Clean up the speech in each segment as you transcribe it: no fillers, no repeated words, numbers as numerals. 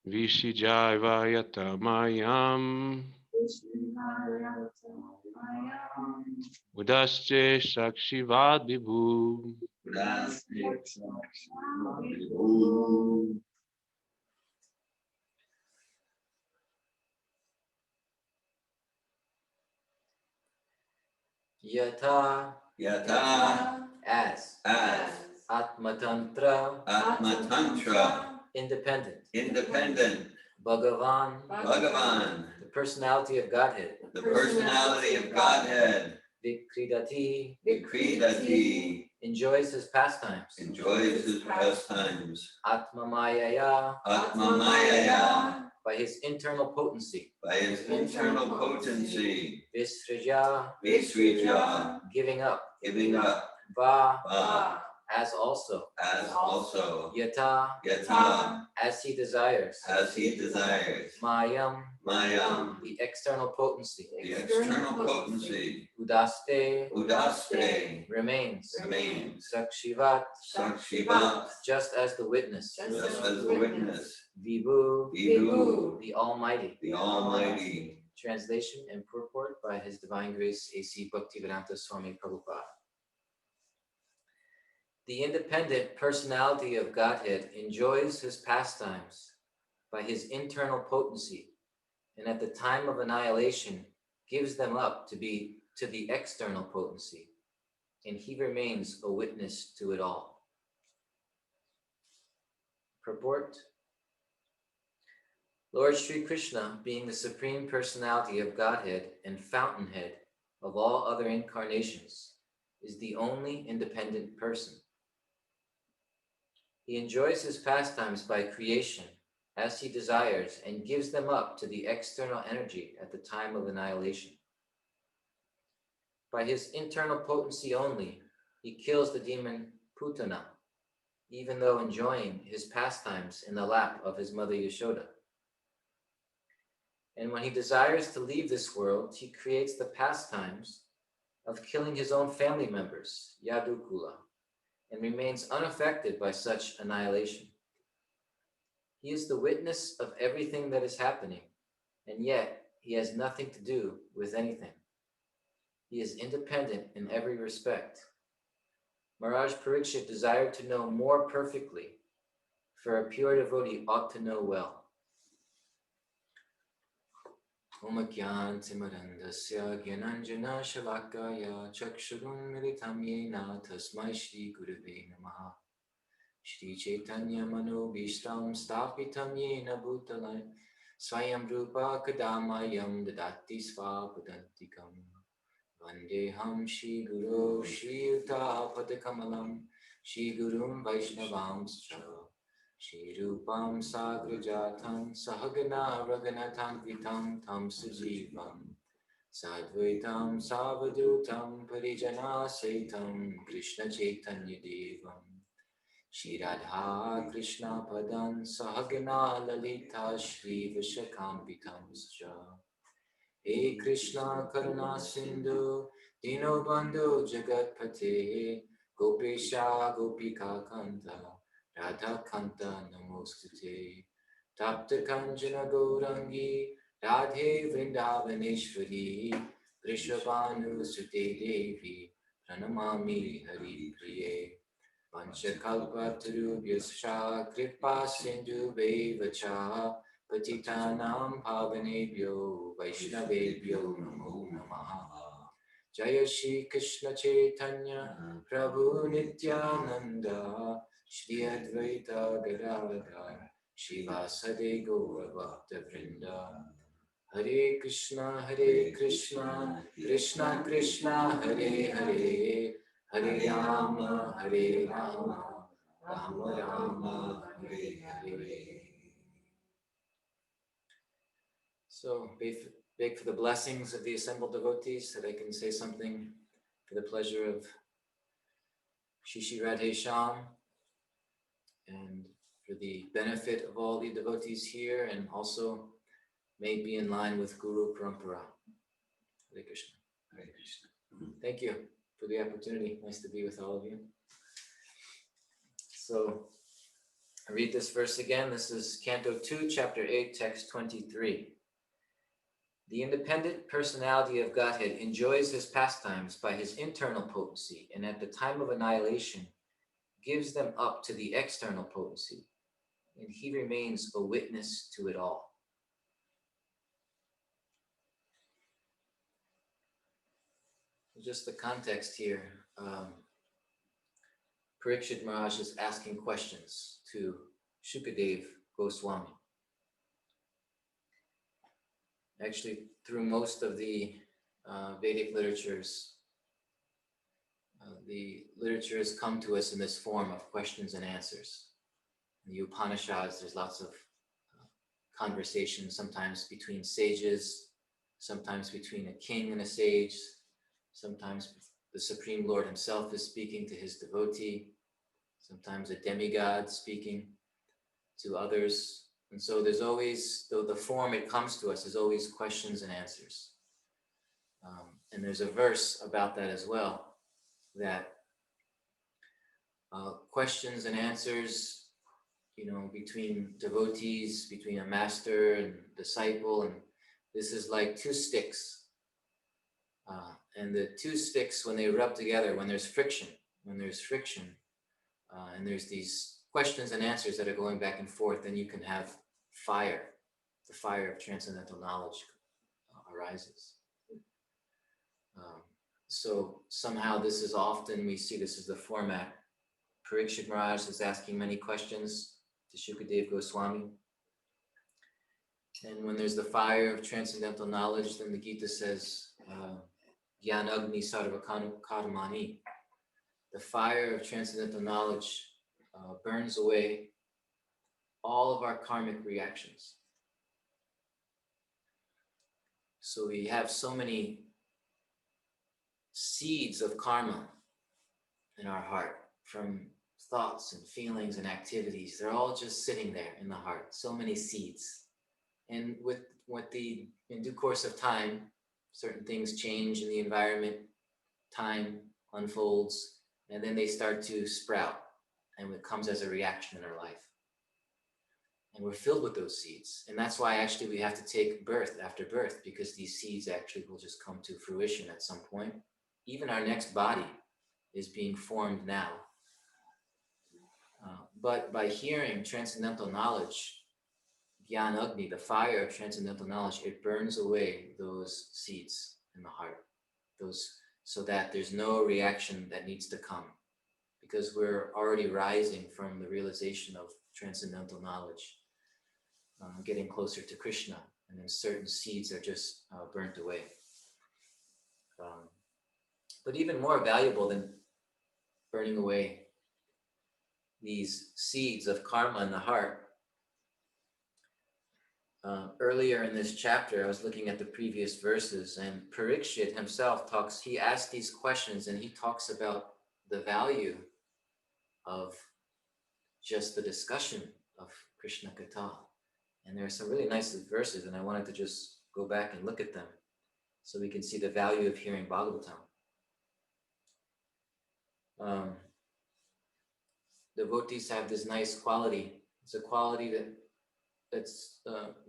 Vishijayvayatamayam Udasche Sakshivad Vibhu. Yata, as Atmatantra, independent, Bhagavan, the personality of Godhead, Vikridati, enjoys his pastimes, Atmamayaya, by his internal potency, Visrija, giving up, Va, as also, Yata, as he desires, Mayam, the external potency, Udaste, remains, Sakshivat, just as the witness, Vibhu, the Almighty. Translation and purport by His Divine Grace A.C. Bhaktivedanta Swami Prabhupada. The independent personality of Godhead enjoys his pastimes by his internal potency, and at the time of annihilation gives them up to the external potency, and he remains a witness to it all. Purport. Lord Sri Krishna, being the Supreme Personality of Godhead and fountainhead of all other incarnations, is the only independent person. He enjoys his pastimes by creation as he desires and gives them up to the external energy at the time of annihilation. By his internal potency only, he kills the demon Putana, even though enjoying his pastimes in the lap of his mother Yashoda. And when he desires to leave this world, he creates the pastimes of killing his own family members, Yadukula, and remains unaffected by such annihilation. He is the witness of everything that is happening, and yet he has nothing to do with anything. He is independent in every respect. Maharaj Parikshit desired to know more perfectly, for a pure devotee ought to know well. Omakyan Timarandasya Gyananjana Shalakaya Chakshurun Militam Yena Tasmai Shri Gurave Namaha Shri Chaitanya Mano Bhishtam Stapitam Yena Bhutalai Swayam Rupa Kadamayam Dadati Svapadantikam Vandeham Shri Guru Shri Yuta Padakamalam Shri Gurun Vaishnavamscha Shri Rupam Sagrajatam Sahagana Raghunatham Vitam Tam Sujivam Sadvaitam Savadutam Parijana Saitam Krishna Chaitanya Devam Shri Radha Krishna Padan Sahagana Lalita Shri Vishakampitam Sja He Krishna Karuna Sindhu Dino Bandhu Jagatpate Gopesha Gopika Kanta Radha Kanta Namostute Tapta Kanjana Gaurangi Radhe Vrindavaneshwari Vrishabhanu Sute Devi Pranamami Hari Priye Panchakalpatarubhyascha Kripa Sindhu Vevacha Patitanam Pavanebhyo Vaishnavebhyo Namo Namaha Jaya Shri Krishna Chaitanya Prabhu Nityananda Shri Advaita Gadadhar Shivasade Gaura Bhakta Vrinda Hare Krishna Krishna Krishna Hare Hare Hare Rama Rama Rama Hare Hare. So beg for the blessings of the assembled devotees that I can say something for the pleasure of Shishi Radhe Shyam and for the benefit of all the devotees here, and also may it be in line with Guru Parampara. Hare Krishna. Hare Krishna. Thank you for the opportunity. Nice to be with all of you. So I read this verse again. This is Canto 2, Chapter 8, Text 23. The independent personality of Godhead enjoys his pastimes by his internal potency, and at the time of annihilation, gives them up to the external potency, and he remains a witness to it all. Just the context here. Parikshit Maharaj is asking questions to Shukadev Goswami. Actually, through most of the Vedic literatures, the literature has come to us in this form of questions and answers. In the Upanishads, there's lots of conversations, sometimes between sages, sometimes between a king and a sage, sometimes the Supreme Lord himself is speaking to his devotee, sometimes a demigod speaking to others. And so there's always, though the form it comes to us is always questions and answers. And there's a verse about that as well, that questions and answers, between devotees, between a master and disciple, and this is like two sticks. And the two sticks, when they rub together, when there's friction, and there's these questions and answers that are going back and forth, then you can have fire. The fire of transcendental knowledge arises. So somehow this is often, we see this as the format. Parikshit Maharaj is asking many questions to Shukadev Goswami. And when there's the fire of transcendental knowledge, then the Gita says, Gyanagni Sarvakanu Karmani. The fire of transcendental knowledge burns away all of our karmic reactions. So we have so many seeds of karma in our heart, from thoughts and feelings and activities. They're all just sitting there in the heart, so many seeds. And in due course of time, certain things change in the environment, time unfolds, and then they start to sprout, and it comes as a reaction in our life. And we're filled with those seeds. And that's why actually we have to take birth after birth, because these seeds actually will just come to fruition at some point. Even our next body is being formed now. But by hearing transcendental knowledge, Gyan Agni, the fire of transcendental knowledge, it burns away those seeds in the heart, so that there's no reaction that needs to come, because we're already rising from the realization of transcendental knowledge, getting closer to Krishna, and then certain seeds are just burnt away. But even more valuable than burning away these seeds of karma in the heart, earlier in this chapter, I was looking at the previous verses, and Parikshit himself he asks these questions, and he talks about the value of just the discussion of Krishna Katha. And there are some really nice verses, and I wanted to just go back and look at them so we can see the value of hearing Bhagavatam. Devotees have this nice quality. It's a quality that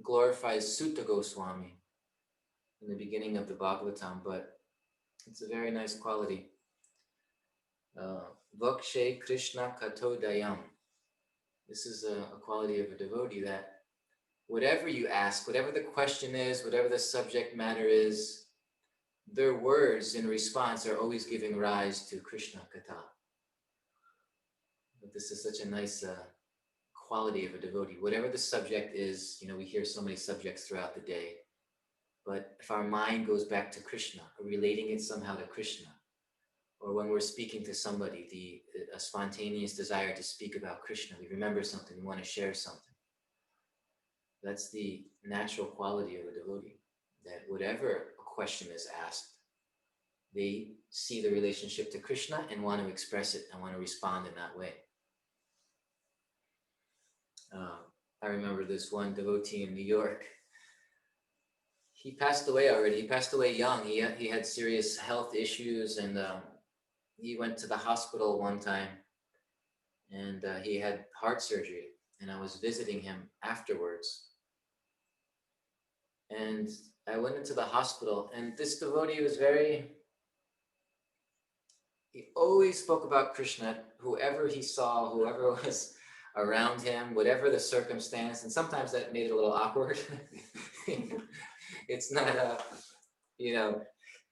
glorifies Sutta Goswami in the beginning of the Bhagavatam, but it's a very nice quality. Vakshe Krishna Katodayam. This is a quality of a devotee, that whatever you ask, whatever the question is, whatever the subject matter is, their words in response are always giving rise to Krishna Katha. But this is such a nice quality of a devotee. Whatever the subject is, we hear so many subjects throughout the day, but if our mind goes back to Krishna, or relating it somehow to Krishna, or when we're speaking to somebody, a spontaneous desire to speak about Krishna, we remember something, we want to share something. That's the natural quality of a devotee, that whatever a question is asked, they see the relationship to Krishna and want to express it and want to respond in that way. I remember this one devotee in New York. He passed away already. He passed away young. He had serious health issues, and he went to the hospital one time, and he had heart surgery. and I was visiting him afterwards. And I went into the hospital, and this devotee was he always spoke about Krishna, whoever he saw, whoever was around him, whatever the circumstance, and sometimes that made it a little awkward. It's not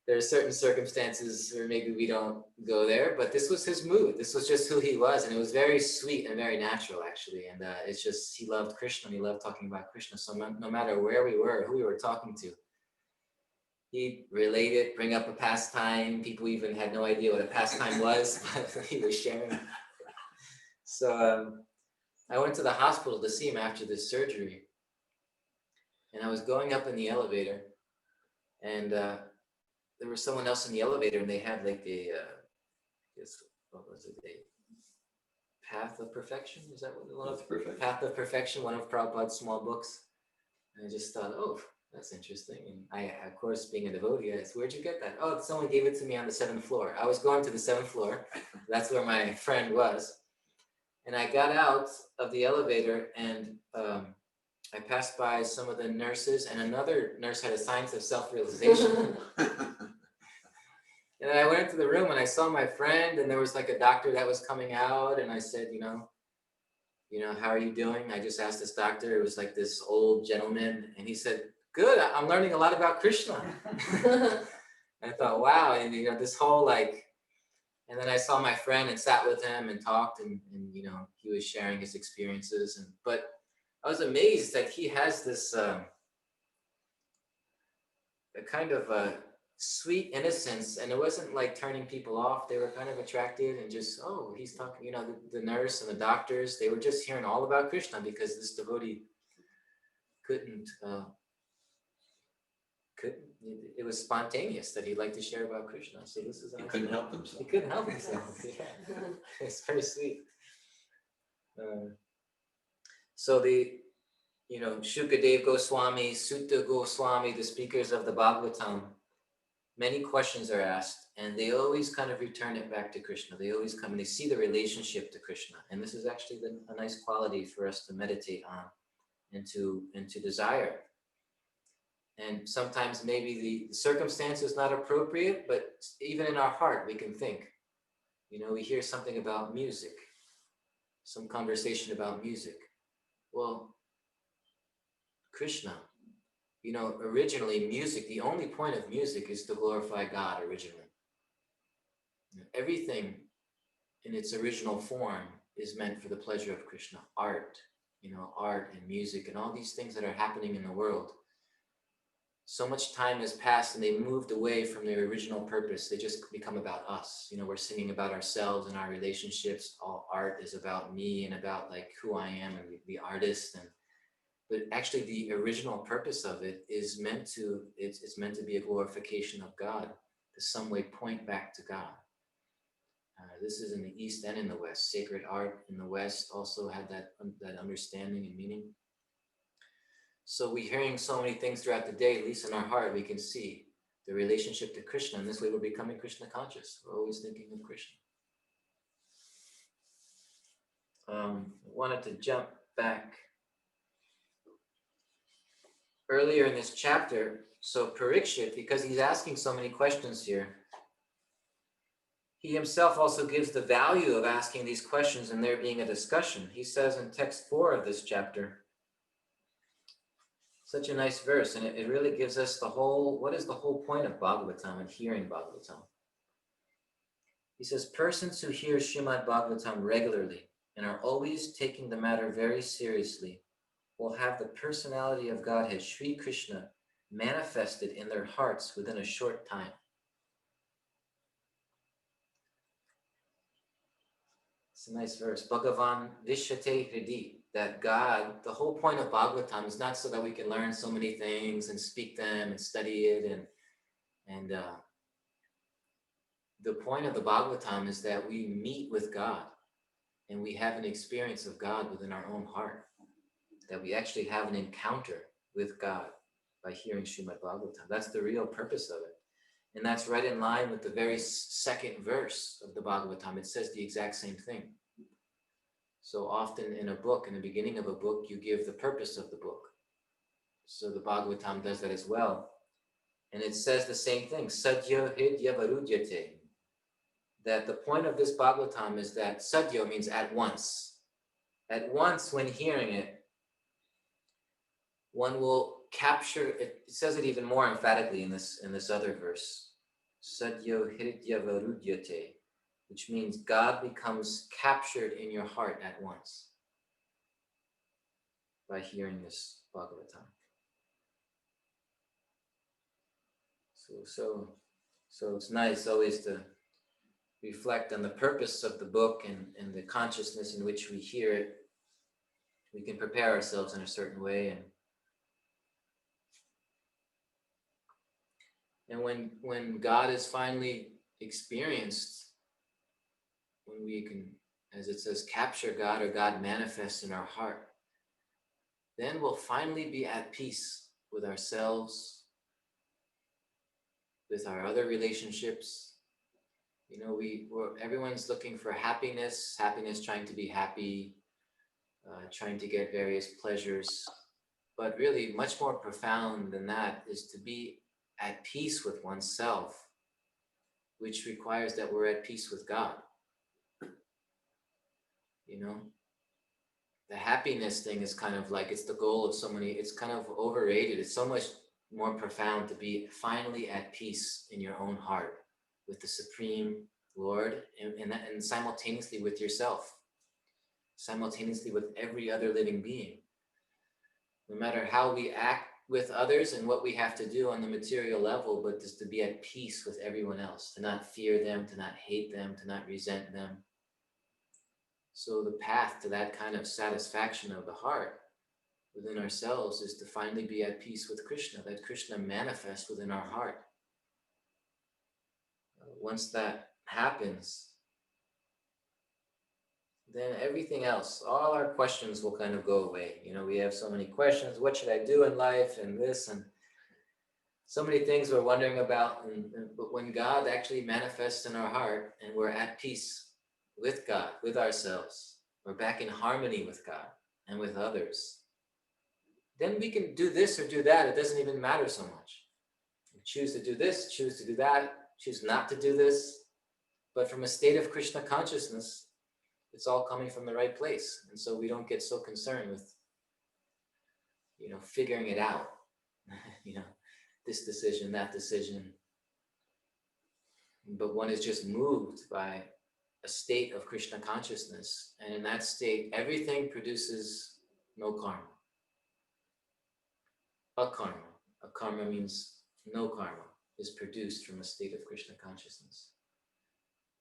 there are certain circumstances where maybe we don't go there, but this was his mood. This was just who he was, and it was very sweet and very natural, actually. And it's just, he loved Krishna, and he loved talking about Krishna. So no matter where we were, who we were talking to, he'd relate it, bring up a pastime. People even had no idea what a pastime was, but he was sharing. So I went to the hospital to see him after this surgery, and I was going up in the elevator, and there was someone else in the elevator, and they had like what was it? A Path of Perfection? Is that what one of Path of Perfection? One of Prabhupada's small books. And I just thought, oh, that's interesting. And I, of course, being a devotee, I asked, where'd you get that? Oh, someone gave it to me on the 7th floor. I was going to the 7th floor. That's where my friend was. And I got out of the elevator, and I passed by some of the nurses, and another nurse had a Science of Self-Realization. And I went into the room, and I saw my friend, and there was like a doctor that was coming out, and I said, how are you doing? I just asked this doctor. It was like this old gentleman, and he said, good, I'm learning a lot about Krishna. I thought, wow, and this whole and then I saw my friend and sat with him and talked, and he was sharing his experiences, but I was amazed that he has this a kind of a sweet innocence, and it wasn't like turning people off. They were kind of attracted, and just, oh, he's talking, the nurse and the doctors, they were just hearing all about Krishna, because this devotee couldn't, it was spontaneous that he'd like to share about Krishna. So this is, he couldn't help himself. He couldn't help himself. Yeah. It's very sweet. So the Shukadev Goswami, Sutta Goswami, the speakers of the Bhagavatam, many questions are asked, and they always kind of return it back to Krishna. They always come and they see the relationship to Krishna. And this is actually a nice quality for us to meditate on and to desire. And sometimes maybe the circumstance is not appropriate, but even in our heart, we can think. We hear something about music, some conversation about music. Well, Krishna, originally music, the only point of music is to glorify God originally. Everything in its original form is meant for the pleasure of Krishna. Art, art and music and all these things that are happening in the world. So much time has passed and they moved away from their original purpose. They just become about us. We're singing about ourselves and our relationships. All art is about me and about who I am and the artist. But actually the original purpose of it is meant to be a glorification of God, to some way point back to God. This is in the East and in the West. Sacred art in the West also had that understanding and meaning. So we're hearing so many things throughout the day, at least in our heart, we can see the relationship to Krishna. And this way we're becoming Krishna conscious. We're always thinking of Krishna. Wanted to jump back earlier in this chapter. So Parikshit, because he's asking so many questions here, he himself also gives the value of asking these questions and there being a discussion. He says in text 4 of this chapter, such a nice verse, and it really gives us what is the whole point of Bhagavatam and hearing Bhagavatam? He says, persons who hear Srimad Bhagavatam regularly and are always taking the matter very seriously will have the personality of Godhead, Sri Krishna, manifested in their hearts within a short time. It's a nice verse. Bhagavan Vishyate Hridi. That God, the whole point of Bhagavatam is not so that we can learn so many things and speak them and study it. And the point of the Bhagavatam is that we meet with God and we have an experience of God within our own heart. That we actually have an encounter with God by hearing Srimad Bhagavatam. That's the real purpose of it. And that's right in line with the very second verse of the Bhagavatam. It says the exact same thing. So often in a book, in the beginning of a book, you give the purpose of the book. So the Bhagavatam does that as well. And it says the same thing, Sadhya Hidya Varudyate. That the point of this Bhagavatam is that Sadhya means at once. At once, when hearing it, one will capture it. It says it even more emphatically in this other verse. Sadhya Hidya Varudyate, which means God becomes captured in your heart at once by hearing this Bhagavatam. So it's nice always to reflect on the purpose of the book and the consciousness in which we hear it. We can prepare ourselves in a certain way, and when God is finally experienced, when we can, as it says, capture God or God manifests in our heart, then we'll finally be at peace with ourselves, with our other relationships. You know, everyone's looking for happiness, trying to be happy, trying to get various pleasures. But really, much more profound than that is to be at peace with oneself, which requires that we're at peace with God. You know, the happiness thing is kind of like, it's the goal of so many, it's kind of overrated. It's so much more profound to be finally at peace in your own heart with the Supreme Lord and simultaneously with yourself, simultaneously with every other living being. No matter how we act with others and what we have to do on the material level, but just to be at peace with everyone else, to not fear them, to not hate them, to not resent them. So the path to that kind of satisfaction of the heart within ourselves is to finally be at peace with Krishna, that Krishna manifests within our heart. Once that happens, then everything else, all our questions will kind of go away. You know, we have so many questions. What should I do in life? And this, and so many things we're wondering about. But when God actually manifests in our heart and we're at peace with God, with ourselves, we're back in harmony with God and with others, then we can do this or do that. It doesn't even matter so much. We choose to do this, choose to do that, choose not to do this. But from a state of Krishna consciousness, it's all coming from the right place. And so we don't get so concerned with, you know, figuring it out, you know, this decision, that decision. But one is just moved by a state of Krishna consciousness. And in that state, everything produces no karma. Akarma. Akarma means no karma is produced from a state of Krishna consciousness.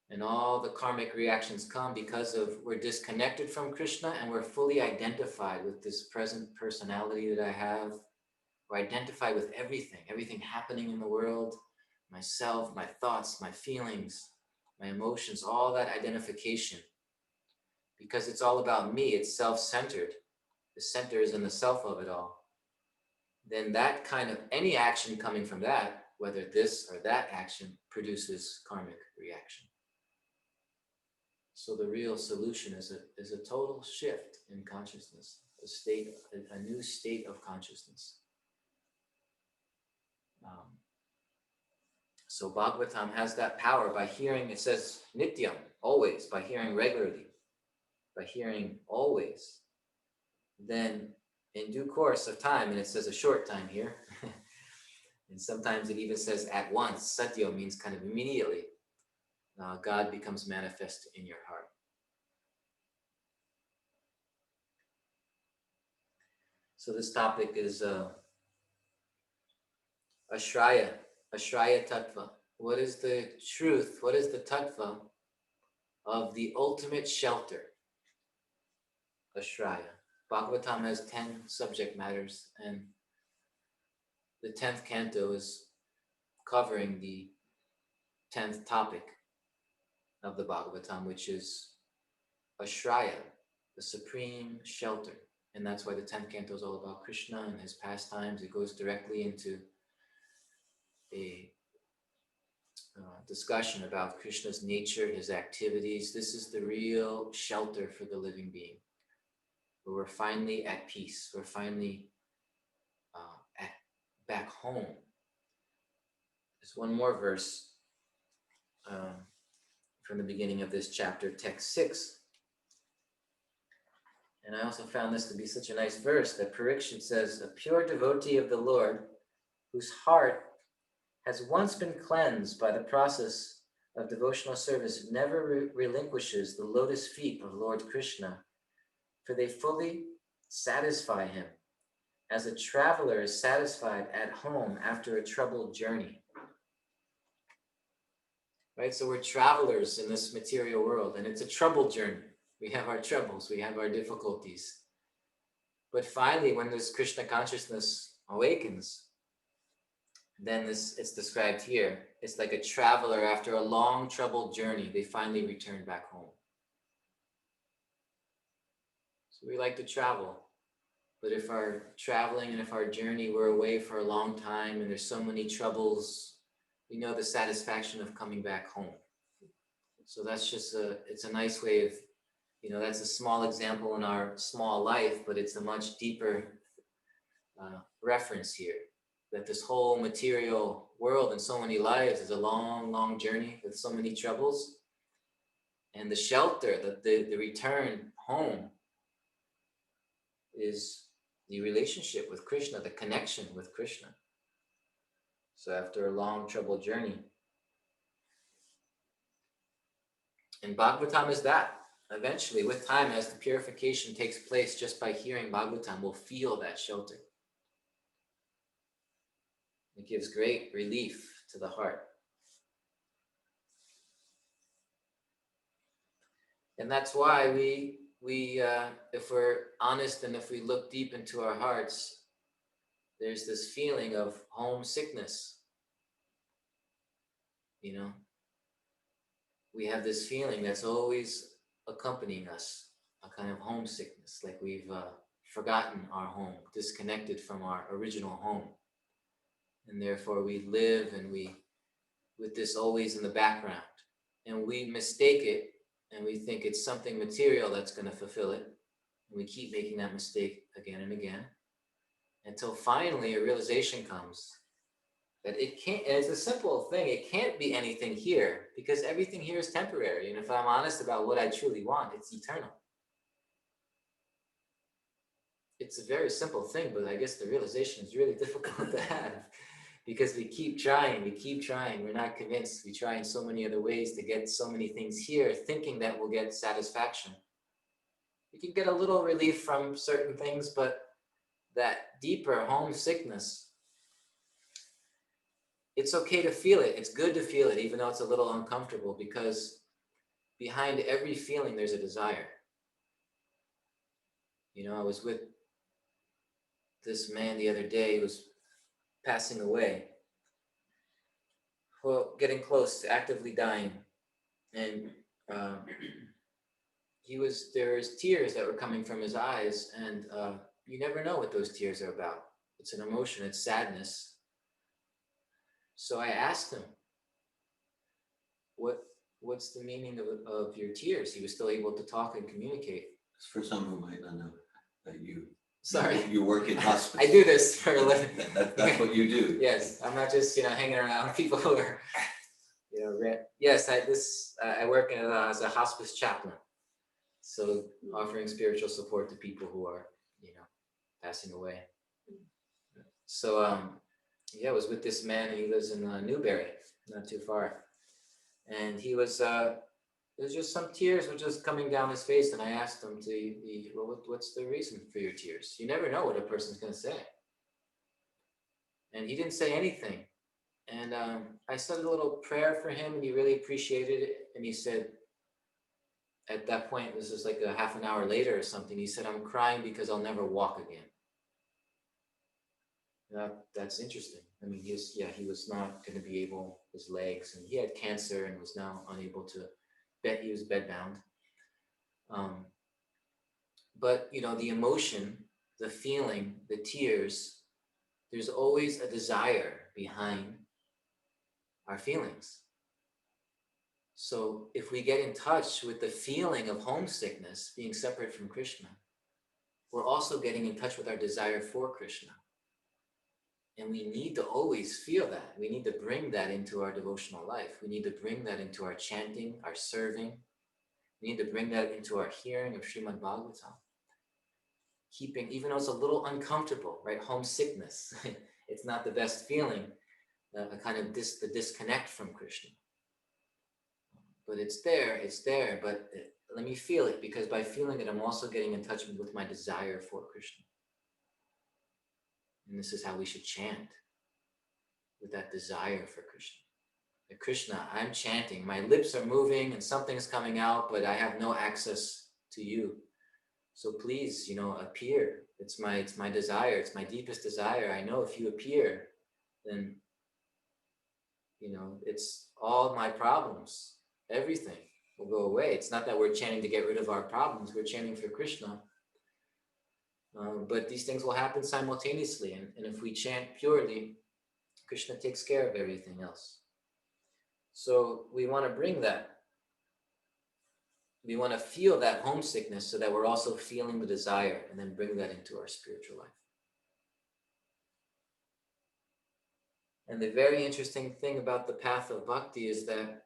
And all the karmic reactions come because of we're disconnected from Krishna and we're fully identified with this present personality that I have. We're identified with everything happening in the world, myself, my thoughts, my feelings, my emotions, all that identification. Because it's all about me, it's self-centered. The center is in the self of it all. Then that kind of, any action coming from that, whether this or that action, produces karmic reaction. So the real solution is a total shift in consciousness, a new state of consciousness. So Bhagavatam has that power by hearing, it says nityam, always, by hearing regularly, by hearing always. Then in due course of time, and it says a short time here, and sometimes it even says at once, satya means kind of immediately, God becomes manifest in your heart. So this topic is Ashraya Tattva. What is the truth? What is the Tattva of the ultimate shelter? Ashraya. Bhagavatam has 10 subject matters, and the 10th canto is covering the 10th topic of the Bhagavatam, which is Ashraya, the supreme shelter. And that's why the 10th canto is all about Krishna and his pastimes. It goes directly into a discussion about Krishna's nature, his activities. This is the real shelter for the living being, where we're finally at peace. We're finally back home. There's one more verse from the beginning of this chapter, text 6. And I also found this to be such a nice verse that Parikshit says, a pure devotee of the Lord, whose heart has once been cleansed by the process of devotional service, never relinquishes the lotus feet of Lord Krishna, for they fully satisfy him, as a traveler is satisfied at home after a troubled journey. Right? So we're travelers in this material world, and it's a troubled journey. We have our troubles, we have our difficulties. But finally, when this Krishna consciousness awakens, then it's described here. It's like a traveler after a long troubled journey, they finally return back home. So we like to travel. But if our traveling and if our journey, we're away for a long time and there's so many troubles, we know the satisfaction of coming back home. So that's just it's a nice way of, that's a small example in our small life, but it's a much deeper reference here, that this whole material world and so many lives is a long, long journey with so many troubles. And the shelter, the return home is the relationship with Krishna, the connection with Krishna. So after a long troubled journey. And Bhagavatam is that. Eventually, with time, as the purification takes place, just by hearing Bhagavatam, we'll feel that shelter. It gives great relief to the heart. And that's why we if we're honest and if we look deep into our hearts, there's this feeling of homesickness. We have this feeling that's always accompanying us, a kind of homesickness, like we've forgotten our home, disconnected from our original home. And therefore we live and with this always in the background. And we mistake it and we think it's something material that's going to fulfill it. And we keep making that mistake again and again until finally a realization comes that it can't, it's a simple thing, it can't be anything here because everything here is temporary. And if I'm honest about what I truly want, it's eternal. It's a very simple thing, but I guess the realization is really difficult to have because we keep trying, we're not convinced. We try in so many other ways to get so many things here, thinking that we'll get satisfaction. We can get a little relief from certain things, but that deeper homesickness, it's okay to feel it. It's good to feel it, even though it's a little uncomfortable, because behind every feeling, there's a desire. I was with this man the other day who was passing away, well, getting close to actively dying. And there was tears that were coming from his eyes, and you never know what those tears are about. It's an emotion, it's sadness. So I asked him, what's the meaning of your tears? He was still able to talk and communicate. For some who might not know that Sorry. You work in hospice. I do this for a living. That's what you do. Yes, I'm not just hanging around people who are Yes, I work as a hospice chaplain, so offering spiritual support to people who are passing away. So I was with this man. He lives in Newbury, not too far, and he was. There's just some tears were just coming down his face, and I asked him what's the reason for your tears? You never know what a person's going to say. And he didn't say anything. And I said a little prayer for him, and he really appreciated it. And he said, at that point, this was like a half an hour later or something, he said, I'm crying because I'll never walk again. That's interesting. I mean, he was not going to be able, his legs, and he had cancer and was now unable to. He was bedbound. But the emotion, the feeling, the tears, there's always a desire behind our feelings. So if we get in touch with the feeling of homesickness, being separate from Krishna, we're also getting in touch with our desire for Krishna. And we need to always feel that. We need to bring that into our devotional life. We need to bring that into our chanting, our serving. We need to bring that into our hearing of Srimad Bhagavatam. Keeping, even though it's a little uncomfortable, right? Homesickness. It's not the best feeling, a kind of the disconnect from Krishna. But it's there, but let me feel it, because by feeling it, I'm also getting in touch with my desire for Krishna. And this is how we should chant, with that desire for Krishna. Like, Krishna, I'm chanting, my lips are moving and something's coming out, but I have no access to you. So please, appear. It's my desire, it's my deepest desire. I know if you appear, then, it's all my problems, everything will go away. It's not that we're chanting to get rid of our problems, we're chanting for Krishna. But these things will happen simultaneously. And if we chant purely, Krishna takes care of everything else. So we want to bring that. We want to feel that homesickness so that we're also feeling the desire, and then bring that into our spiritual life. And the very interesting thing about the path of bhakti is that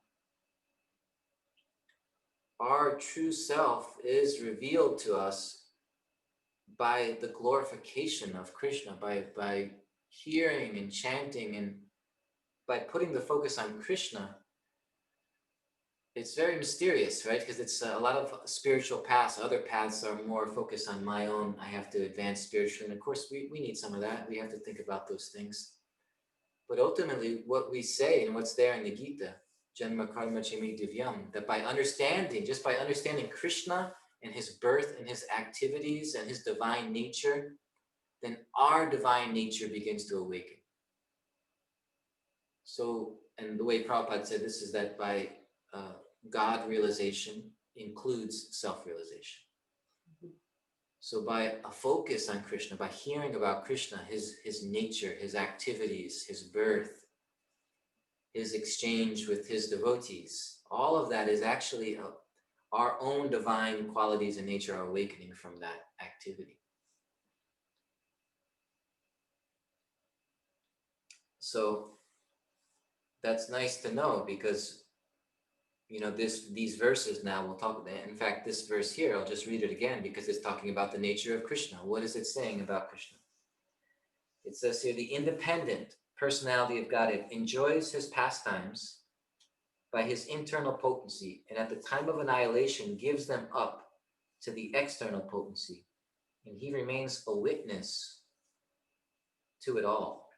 our true self is revealed to us by the glorification of Krishna, by hearing and chanting, and by putting the focus on Krishna. It's very mysterious, right? Because it's a lot of spiritual paths. Other paths are more focused on my own. I have to advance spiritually. And of course, we need some of that. We have to think about those things. But ultimately, what we say and what's there in the Gita, Janma Karma Chimi Divyam, that just by understanding Krishna and his birth and his activities and his divine nature, then our divine nature begins to awaken. So, and the way Prabhupada said this is that by God realization includes self-realization. So by a focus on Krishna, by hearing about Krishna, his nature, his activities, his birth, his exchange with his devotees, all of that is actually our own divine qualities and nature are awakening from that activity. So that's nice to know, because these verses now we'll talk about. In fact, this verse here, I'll just read it again because it's talking about the nature of Krishna. What is it saying about Krishna? It says here, the independent personality of Godhead enjoys his pastimes by his internal potency, and at the time of annihilation gives them up to the external potency, and he remains a witness to it all.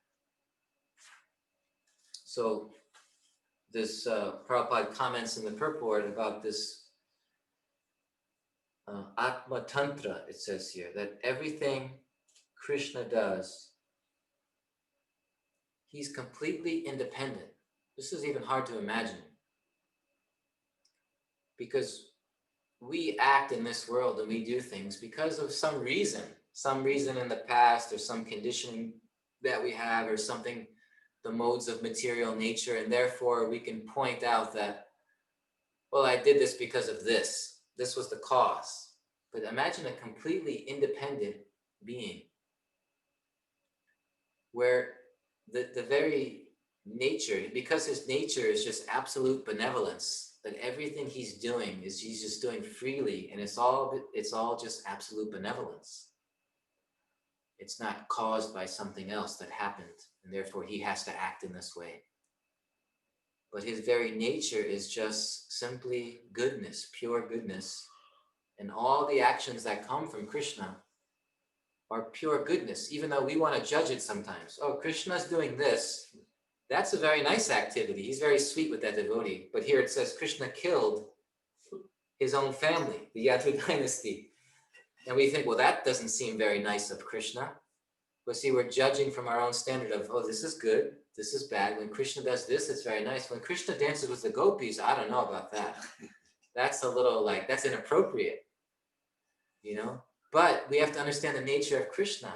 So this Prabhupada comments in the purport about this Atma Tantra, it says here, that everything Krishna does, he's completely independent. This is even hard to imagine, because we act in this world and we do things because of some reason in the past, or some conditioning that we have, or something, the modes of material nature, and therefore we can point out that, well, I did this because of this. This was the cause. But imagine a completely independent being, where the very nature, because his nature is just absolute benevolence, that everything he's doing he's just doing freely, and it's all just absolute benevolence. It's not caused by something else that happened, and therefore he has to act in this way. But his very nature is just simply goodness, pure goodness. And all the actions that come from Krishna are pure goodness, even though we want to judge it sometimes. Oh, Krishna's doing this. That's a very nice activity. He's very sweet with that devotee. But here it says Krishna killed his own family, the Yadu dynasty. And we think, well, that doesn't seem very nice of Krishna. But see, we're judging from our own standard of, oh, this is good, this is bad. When Krishna does this, it's very nice. When Krishna dances with the gopis, I don't know about that. That's a little that's inappropriate, But we have to understand the nature of Krishna.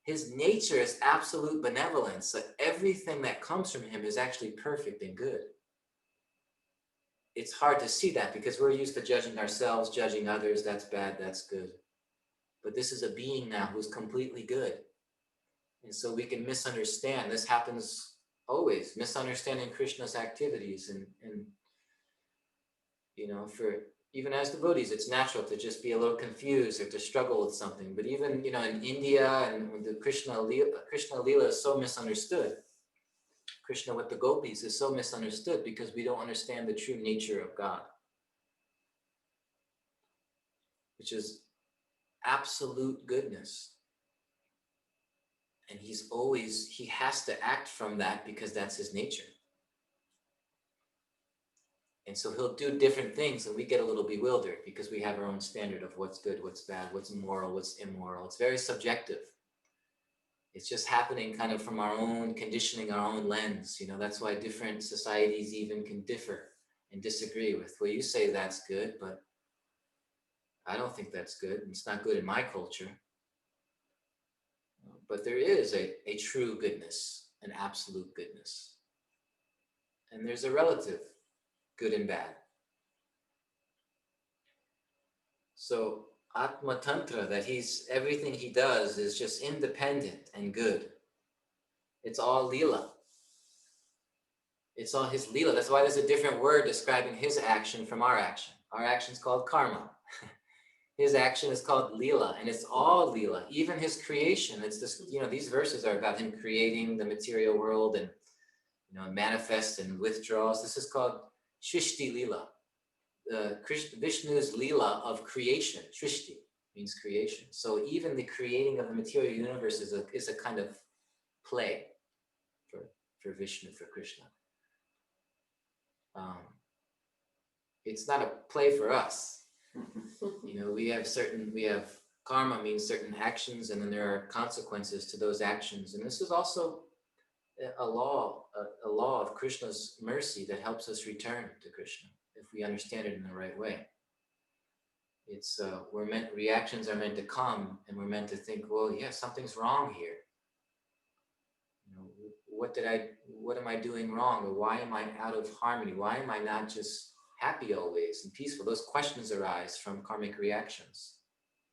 His nature is absolute benevolence. So everything that comes from him is actually perfect and good. it's hard to see that because we're used to judging ourselves, judging others. That's bad, that's good. But this is a being now who's completely good. And so we can misunderstand. This happens always, misunderstanding Krishna's activities. And you know, for even as devotees, it's natural to just be a little confused or to struggle with something. But even, you know, in India and when the Krishna Leela is so misunderstood. Krishna with the gopis is so misunderstood because we don't understand the true nature of God, which is absolute goodness. And he has to act from that because that's his nature. And so he'll do different things and we get a little bewildered because we have our own standard of what's good, what's bad, what's moral, what's immoral. It's very subjective. It's just happening kind of from our own conditioning, our own lens. You know, that's why different societies even can differ and disagree with, well, you say that's good, but I don't think that's good. It's not good in my culture. But there is a true goodness, an absolute goodness. And there's a relative good and bad. So Atma Tantra, that everything he does is just independent and good. It's all Leela. It's all his Leela. That's why there's a different word describing his action from our action. Our action is called karma. His action is called Leela, and it's all Leela. Even his creation, it's this, you know, these verses are about him creating the material world and, you know, manifests and withdraws. This is called Shrishti Leela. Vishnu's Leela of creation. Shrishti means creation. So even the creating of the material universe is a kind of play for Vishnu, for Krishna. It's not a play for us. You know, we have karma means certain actions, and then there are consequences to those actions. And this is also a law of Krishna's mercy that helps us return to Krishna if we understand it in the right way. It's reactions are meant to come, and we're meant to think, well, yeah, something's wrong here. You know, what am I doing wrong, or why am I out of harmony? Why am I not just happy always and peaceful? Those questions arise from karmic reactions.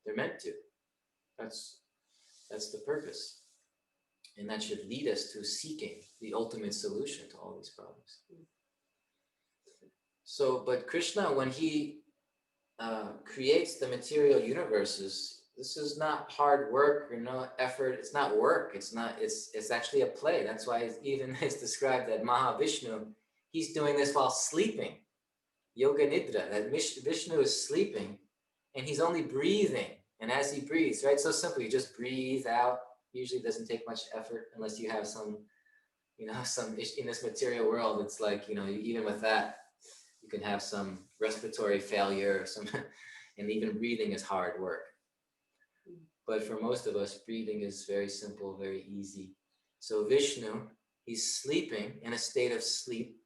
They're meant to. That's the purpose. And that should lead us to seeking the ultimate solution to all these problems. So, but Krishna, when he creates the material universes, this is not hard work or no effort. It's not work. It's actually a play. That's why it's described that Mahavishnu, he's doing this while sleeping. Yoga Nidra, that Vishnu is sleeping and he's only breathing. And as he breathes, right? So simple, you just breathe out. Usually doesn't take much effort unless you have some in this material world. It's like, you know, even with that, you can have some respiratory failure or some, and even breathing is hard work. But for most of us, breathing is very simple, very easy. So Vishnu, he's sleeping in a state of sleep,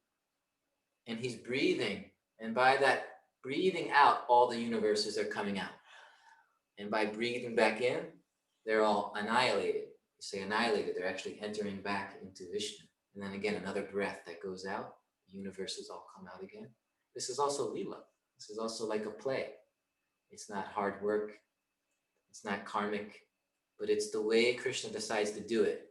and he's breathing. And by that breathing out, all the universes are coming out. And by breathing back in, they're all annihilated. You say annihilated, they're actually entering back into Vishnu. And then again, another breath that goes out, the universes all come out again. This is also Leela. This is also like a play. It's not hard work. It's not karmic, but it's the way Krishna decides to do it.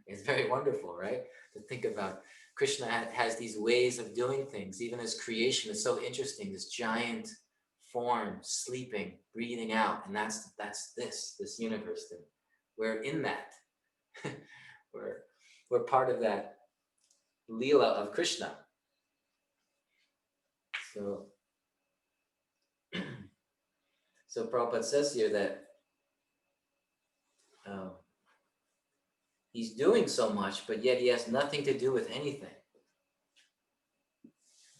It's very wonderful, right? To think about Krishna has these ways of doing things. Even his creation is so interesting. This giant form, sleeping, breathing out, and that's this universe. That we're in that. we're part of that Leela of Krishna. So Prabhupada says here that he's doing so much, but yet he has nothing to do with anything.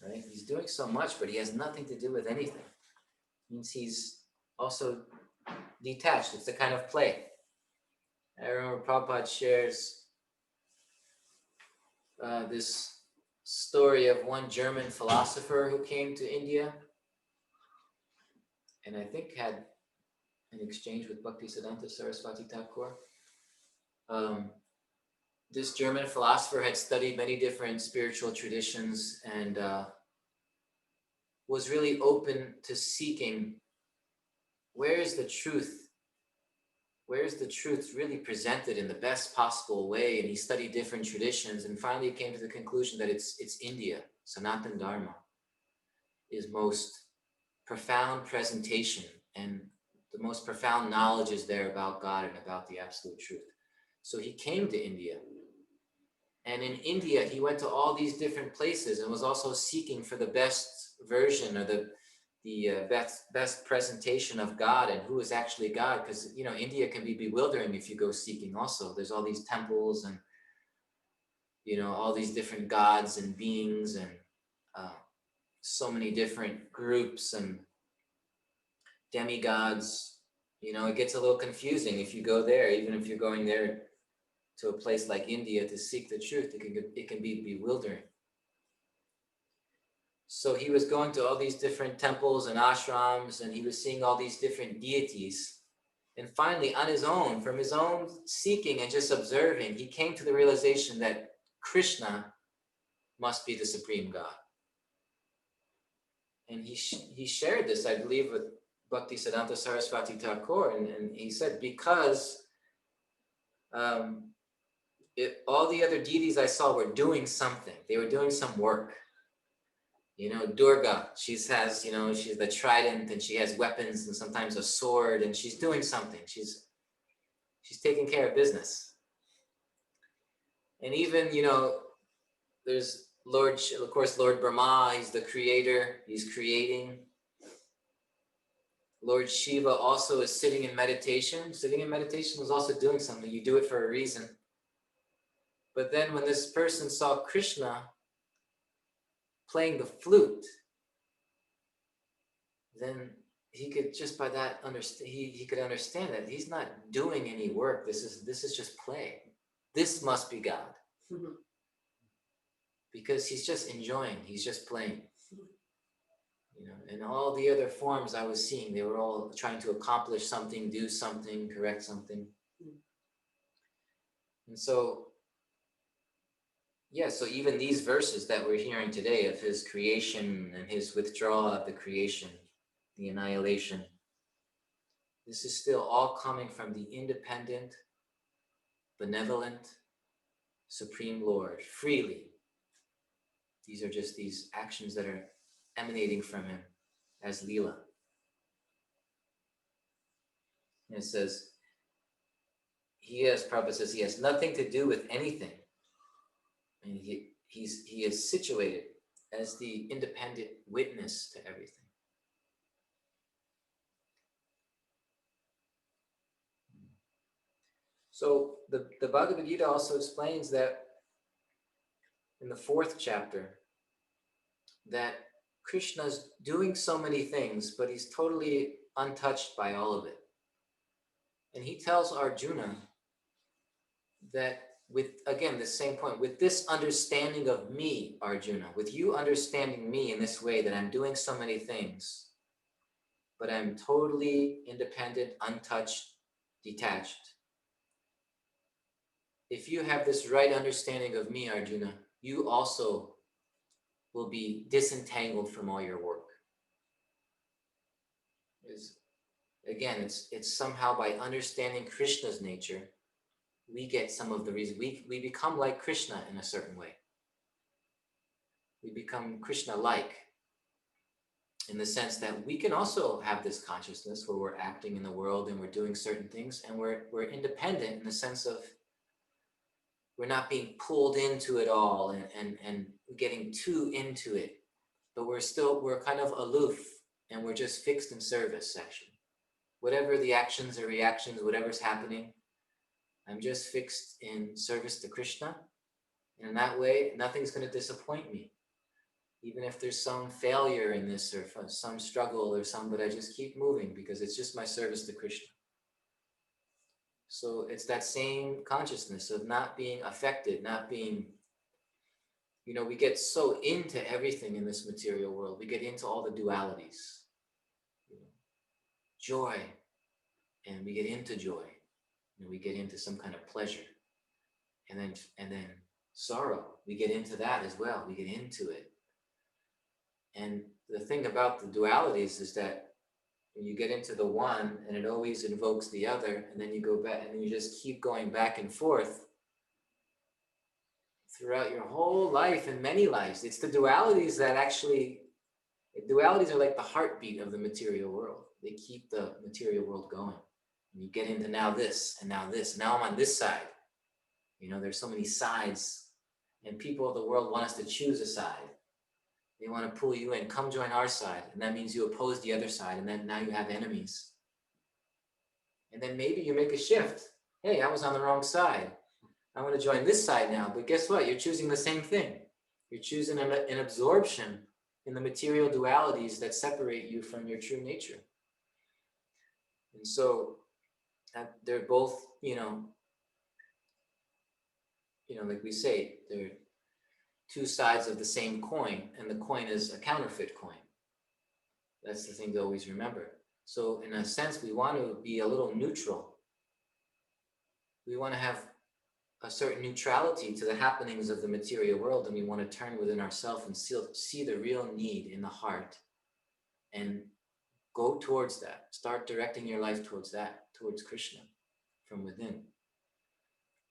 Right? He's doing so much, but he has nothing to do with anything. It means he's also detached. It's a kind of play. I remember Prabhupada shares this story of one German philosopher who came to India and I think had an exchange with Bhaktisiddhanta Saraswati Thakur. This German philosopher had studied many different spiritual traditions, and was really open to seeking where is the truth really presented in the best possible way. And he studied different traditions and finally came to the conclusion that it's India. Sanatana Dharma is most profound presentation, and the most profound knowledge is there about God and about the absolute truth. So he came to India, and in India he went to all these different places and was also seeking for the best version or the best presentation of God and who is actually God, because India can be bewildering if you go seeking. Also, there's all these temples and all these different gods and beings and so many different groups and demigods. It gets a little confusing if you go there. Even if you're going there to a place like India to seek the truth, it can be bewildering. So he was going to all these different temples and ashrams, and he was seeing all these different deities. And finally, on his own, from his own seeking and just observing, he came to the realization that Krishna must be the supreme God. And he shared this, I believe, with Bhaktisiddhanta Saraswati Thakur, and he said, because all the other deities I saw were doing something. They were doing some work. Durga, she's the trident and she has weapons and sometimes a sword, and she's doing something. She's taking care of business. And even, there's Lord Brahma, he's the creator, he's creating. Lord Shiva also is sitting in meditation. Sitting in meditation is also doing something. You do it for a reason. But then when this person saw Krishna playing the flute, then he could just by that understand. He could understand that he's not doing any work. This is just play. This must be God, because he's just enjoying. He's just playing. And all the other forms I was seeing, they were all trying to accomplish something, do something, correct something. And so, so even these verses that we're hearing today of his creation and his withdrawal of the creation, the annihilation, this is still all coming from the independent, benevolent, Supreme Lord, freely. These are just these actions that are emanating from him as Leela. And it says, Prabhupada says, he has nothing to do with anything. And he is situated as the independent witness to everything. So the Bhagavad Gita also explains that in the 4th chapter, that Krishna's doing so many things, but he's totally untouched by all of it. And he tells Arjuna that with, again, the same point, with this understanding of me, Arjuna, with you understanding me in this way, that I'm doing so many things, but I'm totally independent, untouched, detached. If you have this right understanding of me, Arjuna, you also will be disentangled from all your work. Again, it's somehow by understanding Krishna's nature, we get some of the reason. We become like Krishna in a certain way. We become Krishna-like in the sense that we can also have this consciousness where we're acting in the world and we're doing certain things, and we're independent in the sense of we're not being pulled into it all and getting too into it, but we're kind of aloof and we're just fixed in service, actually. Whatever the actions or reactions, whatever's happening, I'm just fixed in service to Krishna. And in that way, nothing's going to disappoint me. Even if there's some failure in this or some struggle or but I just keep moving because it's just my service to Krishna. So it's that same consciousness of not being affected, not being, we get so into everything in this material world. We get into all the dualities. Joy, and we get into joy. We get into some kind of pleasure. And then sorrow, we get into that as well. We get into it. And the thing about the dualities is that when you get into the one and it always invokes the other, and then you go back and you just keep going back and forth throughout your whole life and many lives. It's the dualities that actually, dualities are like the heartbeat of the material world. They keep the material world going. And you get into now this and now this. Now I'm on this side. You know, there's so many sides, and people of the world want us to choose a side. They want to pull you in, come join our side. And that means you oppose the other side. And then now you have enemies. And then maybe you make a shift. Hey, I was on the wrong side. I want to join this side now. But guess what? You're choosing the same thing. You're choosing an absorption in the material dualities that separate you from your true nature. And so they're both, like we say, they're two sides of the same coin, and the coin is a counterfeit coin. That's the thing to always remember. So in a sense, we want to be a little neutral. We want to have a certain neutrality to the happenings of the material world, and we want to turn within ourselves and see the real need in the heart and go towards that. Start directing your life towards that, towards Krishna from within.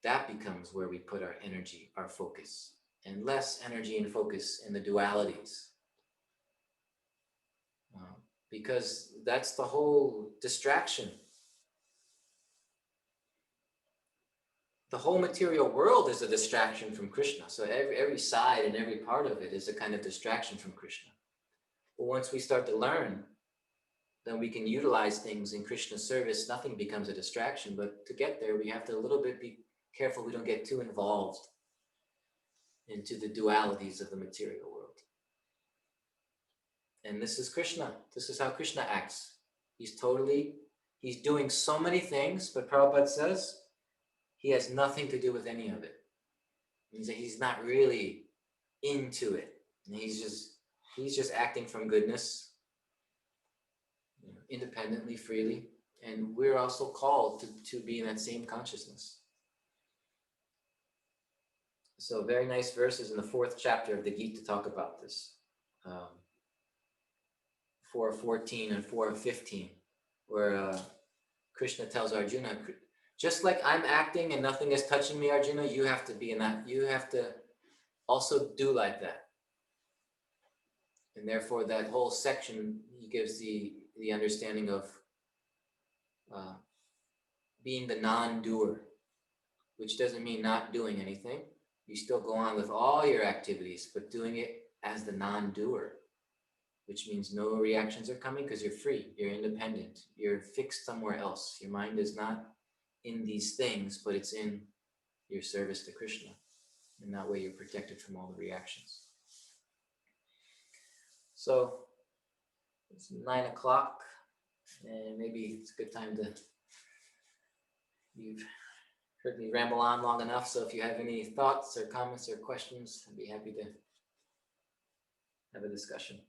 That becomes where we put our energy, our focus, and less energy and focus in the dualities. Because that's the whole distraction. The whole material world is a distraction from Krishna. So every side and every part of it is a kind of distraction from Krishna. But once we start to learn, then we can utilize things in Krishna's service. Nothing becomes a distraction. But to get there, we have to a little bit be careful we don't get too involved into the dualities of the material world. And this is Krishna. This is how Krishna acts. He's doing so many things, but Prabhupada says he has nothing to do with any of it. He's not really into it. And he's just acting from goodness, independently, freely. And we're also called to be in that same consciousness. So very nice verses in the 4th chapter of the Gita talk about this. 4:14 and 4:15, where Krishna tells Arjuna, just like I'm acting and nothing is touching me, Arjuna, you have to be in that. You have to also do like that. And therefore, that whole section, he gives the understanding of being the non-doer, which doesn't mean not doing anything. You still go on with all your activities, but doing it as the non-doer, which means no reactions are coming because you're free, you're independent, you're fixed somewhere else. Your mind is not in these things, but it's in your service to Krishna. And that way you're protected from all the reactions. So it's 9 o'clock, and maybe it's a good time to, you've heard me ramble on long enough, so if you have any thoughts or comments or questions, I'd be happy to have a discussion.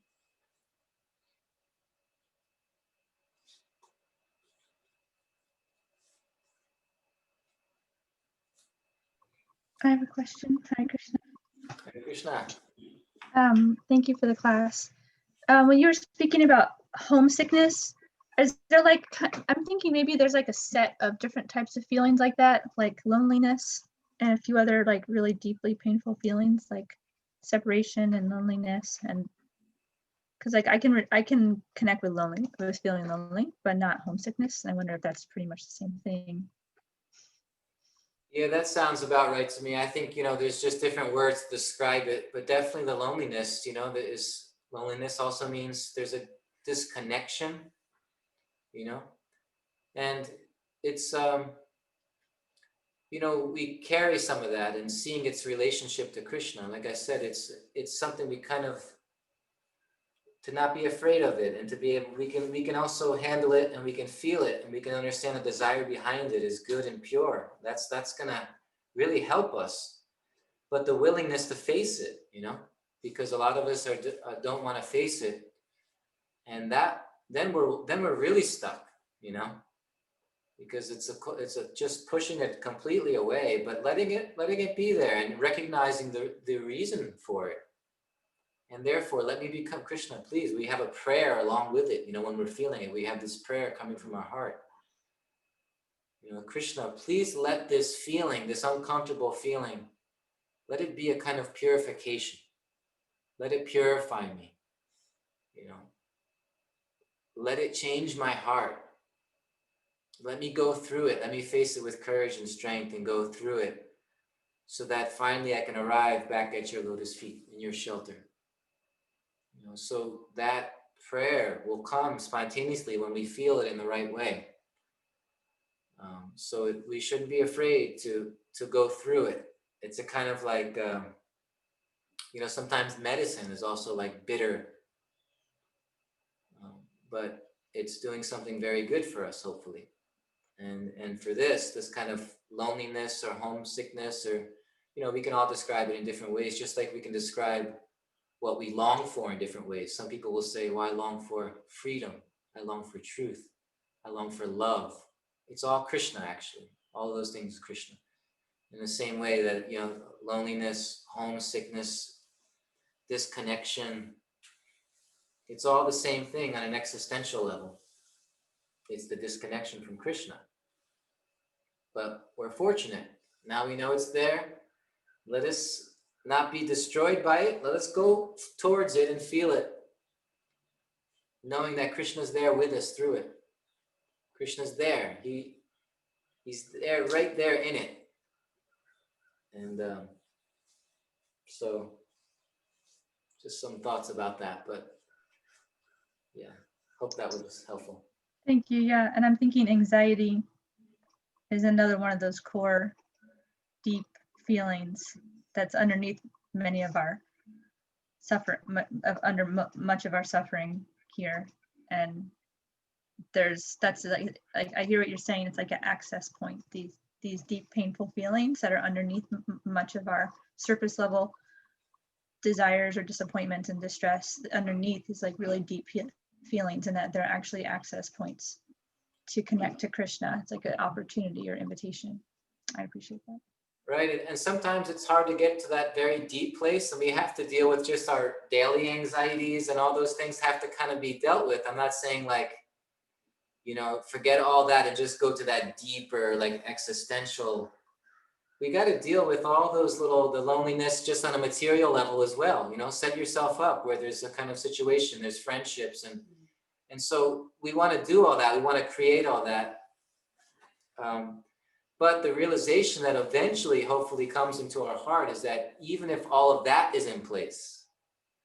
I have a question. Hare Krishna. Hare Krishna. Thank you for the class. When you were speaking about homesickness, is there I'm thinking maybe there's a set of different types of feelings like that, like loneliness and a few other really deeply painful feelings like separation and loneliness, and because I can connect with feeling lonely, but not homesickness. And I wonder if that's pretty much the same thing. Yeah, that sounds about right to me. I think, there's just different words to describe it, but definitely the loneliness, loneliness also means there's a disconnection, and it's, we carry some of that, and seeing its relationship to Krishna. Like I said, it's something we kind of, to not be afraid of it, and to be able, we can also handle it, and we can feel it, and we can understand the desire behind it is good and pure. That's gonna really help us. But the willingness to face it, because a lot of us don't want to face it, and then we're really stuck, because it's just pushing it completely away, but letting it be there and recognizing the reason for it. And therefore, let me become Krishna, please. We have a prayer along with it. When we're feeling it, we have this prayer coming from our heart. Krishna, please let this feeling, this uncomfortable feeling, let it be a kind of purification. Let it purify me. Let it change my heart. Let me go through it. Let me face it with courage and strength and go through it so that finally I can arrive back at your lotus feet in your shelter. So that prayer will come spontaneously when we feel it in the right way. We shouldn't be afraid to go through it. It's a kind of like, sometimes medicine is also like bitter, but it's doing something very good for us, hopefully. And for this kind of loneliness or homesickness, or, we can all describe it in different ways, just like we can describe what we long for in different ways. Some people will say, well, I long for freedom. I long for truth. I long for love. It's all Krishna, actually. All of those things are Krishna. In the same way that, loneliness, homesickness, disconnection, it's all the same thing on an existential level. It's the disconnection from Krishna. But we're fortunate. Now we know it's there. Let us not be destroyed by it. Let us go towards it and feel it, knowing that Krishna's there with us through it. Krishna's there. He's there, right there in it. And so just some thoughts about that. But yeah, hope that was helpful. Thank you. Yeah, and I'm thinking anxiety is another one of those core, deep feelings that's underneath many of our much of our suffering here. And that's like I hear what you're saying. It's like an access point. These deep, painful feelings that are underneath much of our surface level desires or disappointment and distress. Underneath is like really deep feelings, and that they're actually access points to connect to Krishna. It's like an opportunity or invitation. I appreciate that. Right, and sometimes it's hard to get to that very deep place, and we have to deal with just our daily anxieties, and all those things have to kind of be dealt with. I'm not saying like, forget all that and just go to that deeper, like existential. We got to deal with all those the loneliness just on a material level as well. Set yourself up where there's a kind of situation, there's friendships, and so we want to do all that. We want to create all that. But the realization that eventually, hopefully, comes into our heart is that even if all of that is in place,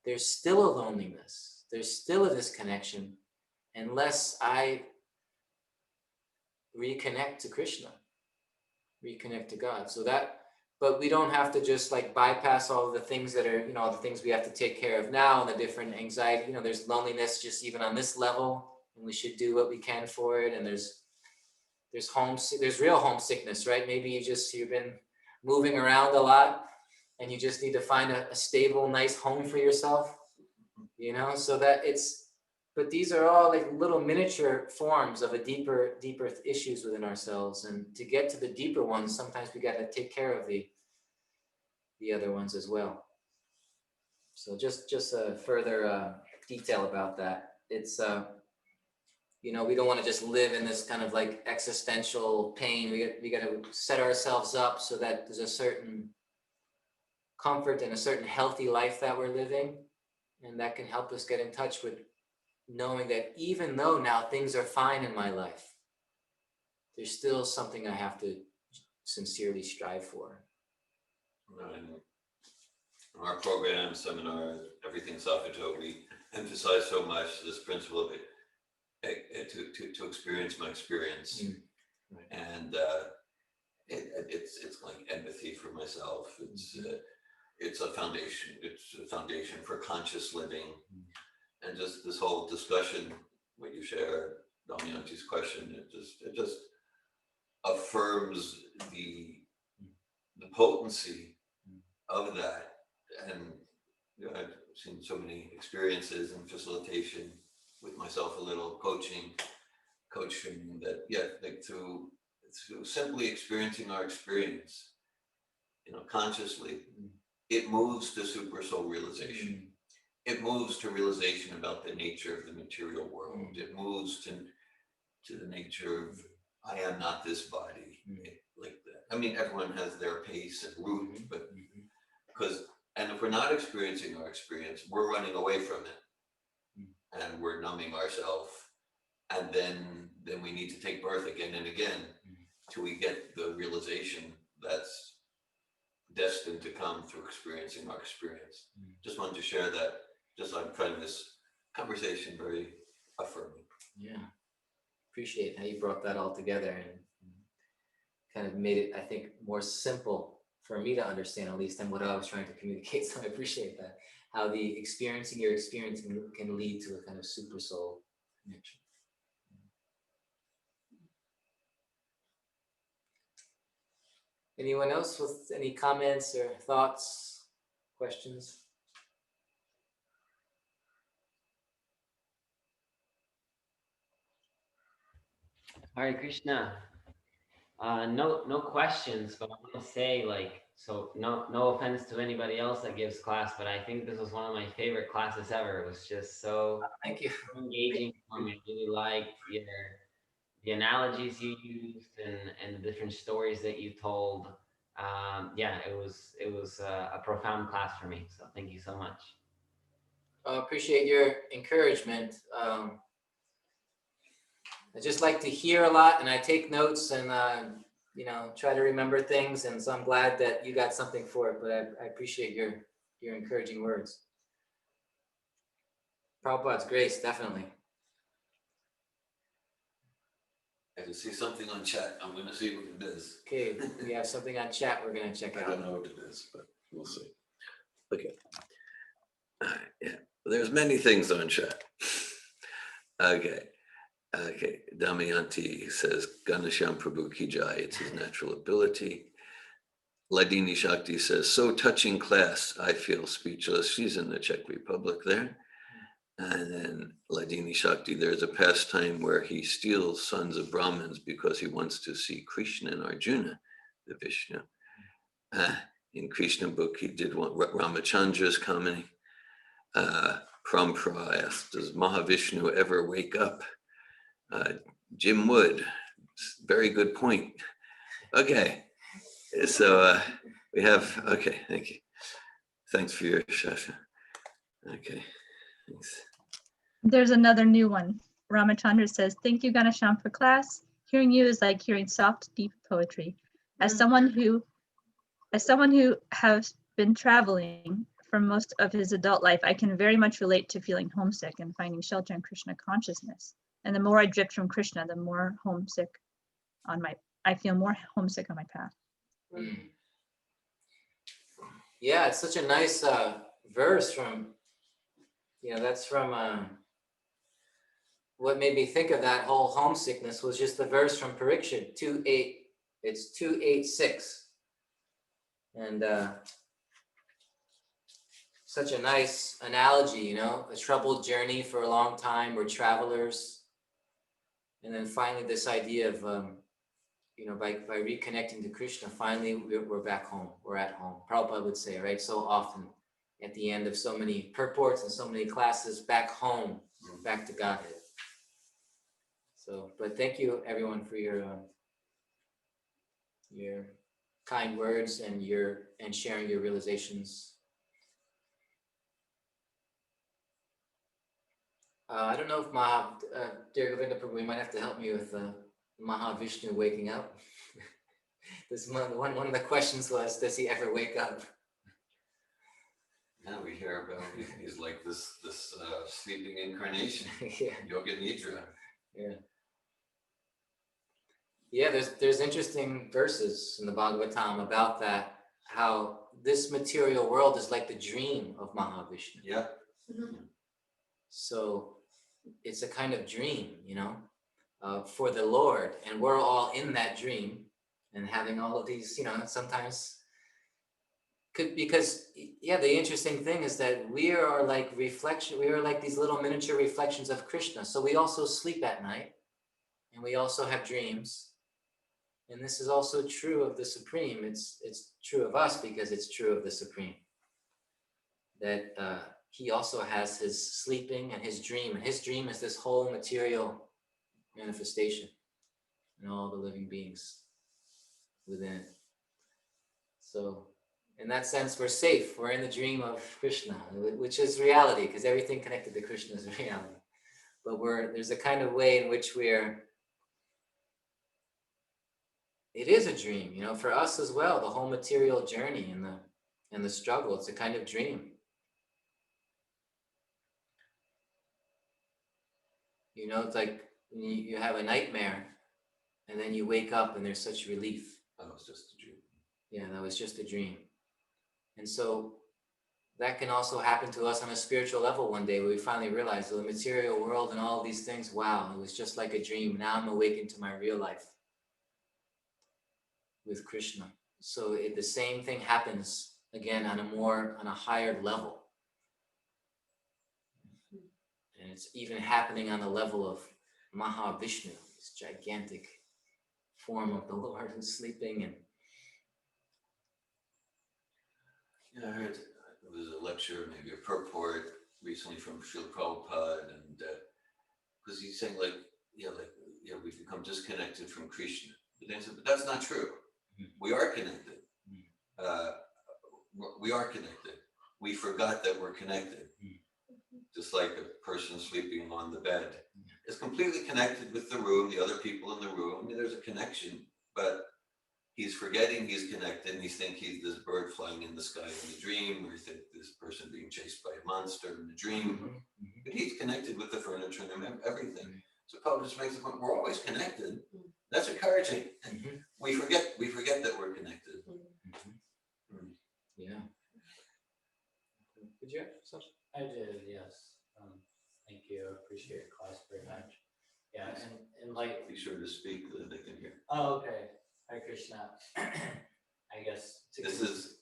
there's still a loneliness. There's still a disconnection unless I reconnect to Krishna, reconnect to God. But we don't have to just like bypass all of the things that are, the things we have to take care of now and the different anxiety. There's loneliness just even on this level, and we should do what we can for it. And there's real homesickness, right? Maybe you've been moving around a lot and you just need to find a stable, nice home for yourself, so that but these are all like little miniature forms of deeper issues within ourselves. And to get to the deeper ones, sometimes we got to take care of the other ones as well. So just a further detail about that. It's, we don't want to just live in this kind of like existential pain. We got to set ourselves up so that there's a certain comfort and a certain healthy life that we're living. And that can help us get in touch with knowing that even though now things are fine in my life, there's still something I have to sincerely strive for. Right. In our program, seminars, everything Sappho, we emphasize so much this principle of it. To experience my experience, Right. And it's like empathy for myself. It's a foundation. It's a foundation for conscious living, and just this whole discussion, what you share, Damayanti's question, it just affirms the potency of that. And I've seen so many experiences in facilitation with myself, a little coaching that like through simply experiencing our experience, consciously, it moves to super soul realization. it moves to realization about the nature of the material world. It moves to the nature of I am not this body, like that. I mean, everyone has their pace and route, but and if we're not experiencing our experience, we're running away from it, and we're numbing ourselves, and then we need to take birth again and again till we get the realization that's destined to come through experiencing our experience. Just wanted to share that. Just I'm finding this conversation very affirming. Yeah, appreciate how you brought that all together and kind of made it, I think, more simple for me to understand, at least, than what I was trying to communicate. So I appreciate that. How the experiencing your experience can lead to a kind of super soul connection. Anyone else with any comments or thoughts, questions? Hare Krishna. No questions, but I want to say, like, so no offense to anybody else that gives class, but I think this was one of my favorite classes ever. It was just so Thank you. engaging for me. I really liked the analogies you used and the different stories that you told. Yeah, it was a profound class for me. So thank you so much. Appreciate your encouragement. I just like to hear a lot, and I take notes, and try to remember things. And so I'm glad that you got something for it. But I appreciate your encouraging words. Prabhupada's grace, definitely. I can see something on chat. I'm going to see what it is. Okay, we have something on chat. We're gonna check I out. don't know what it is, but we'll see. Okay. All right, yeah. There's many things on chat. Okay. Damayanti says, Ghanashyam Prabhu Ki Jai, it's his natural ability. Ladini Shakti says, so touching class, I feel speechless. She's in the Czech Republic there. And then Ladini Shakti, there's a pastime where he steals sons of Brahmins because he wants to see Krishna and Arjuna, the Vishnu. In Krishna book, he did one, Ramachandra's comedy. Prampra asked, does Mahavishnu ever wake up? Jim Wood, very good point. Okay, so we have, okay, thank you. Thanks for your Shasha. Okay, thanks. There's another new one. Ramachandra says, thank you, Ghanashyam, for class. Hearing you is like hearing soft, deep poetry. As someone who has been traveling for most of his adult life, I can very much relate to feeling homesick and finding shelter in Krishna consciousness. And the more I drift from Krishna, the more I feel more homesick on my path. Yeah, it's such a nice verse from, that's from what made me think of that whole homesickness was just the verse from Parikshit 2:8. It's 2:8:6. And such a nice analogy, a troubled journey for a long time. We're travelers. And then finally this idea of, by reconnecting to Krishna, finally we're back home. We're at home. Prabhupada would say, right? So often at the end of so many purports and so many classes, back home, back to Godhead. So, but thank you everyone for your kind words and sharing your realizations. I don't know if dear Govinda Prabhu, we might have to help me with Mahavishnu waking up. This one of the questions was, does he ever wake up? Now we hear about he's like this sleeping incarnation. Yeah. Yoga Nidra. Yeah. Yeah, there's interesting verses in the Bhagavatam about that, how this material world is like the dream of Mahavishnu. Yeah. So it's a kind of dream, for the Lord, and we're all in that dream and having all of these, sometimes because the interesting thing is that we are like these little miniature reflections of Krishna. So we also sleep at night and we also have dreams. And this is also true of the Supreme. It's true of us because it's true of the Supreme. That he also has his sleeping and his dream. And his dream is this whole material manifestation and all the living beings within it. So in that sense, we're safe. We're in the dream of Krishna, which is reality, because everything connected to Krishna is reality. But there's a kind of way in which it is a dream, for us as well. The whole material journey and the struggle, it's a kind of dream. It's like you have a nightmare and then you wake up and there's such relief. That was just a dream. Yeah, that was just a dream. And so that can also happen to us on a spiritual level one day, where we finally realize the material world and all of these things, wow, it was just like a dream. Now I'm awakened to my real life with Krishna. So the same thing happens again on a higher level. And it's even happening on the level of Mahavishnu, this gigantic form of the Lord who's sleeping. And Yeah, I heard there was a lecture, maybe a purport recently from Srila Prabhupada, and because he's saying we become disconnected from Krishna. But then he said, but that's not true. We are connected. We are connected. We forgot that we're connected. Just like a person sleeping on the bed is completely connected with the room, the other people in the room. I mean, there's a connection, but he's forgetting he's connected, and he's thinking he's this bird flying in the sky in the dream, or he thinks this person being chased by a monster in the dream. But he's connected with the furniture and everything. So Paul just makes the point, we're always connected. That's encouraging. We forget that we're connected. yeah. Did you have something? I did, yes. Thank you. I appreciate your class very much. Yeah, and like. Be sure to speak so that they can hear. Oh, okay. Hare Krishna. I guess. This is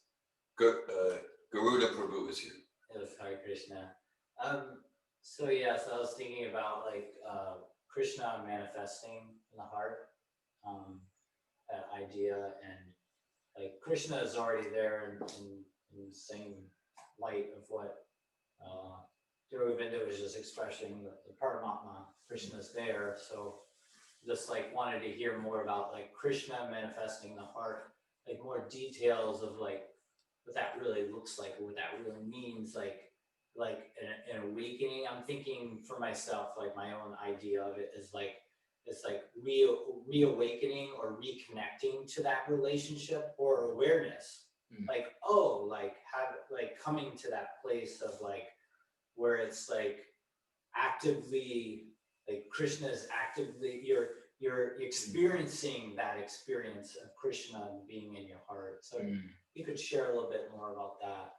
Garuda Prabhu is here. Yes, Hare Krishna. So yes, I was thinking about Krishna manifesting in the heart. That idea, and Krishna is already there in the same light of what Dhruvinda was just expressing, the Paramatma. Krishna is there, so just wanted to hear more about Krishna manifesting the heart, more details of what that really looks like, what that really means, an awakening. I'm thinking for myself, my own idea of it is it's reawakening or reconnecting to that relationship or awareness. Coming to that place of where it's actively, Krishna's actively, you're experiencing that experience of Krishna being in your heart. So you could share a little bit more about that.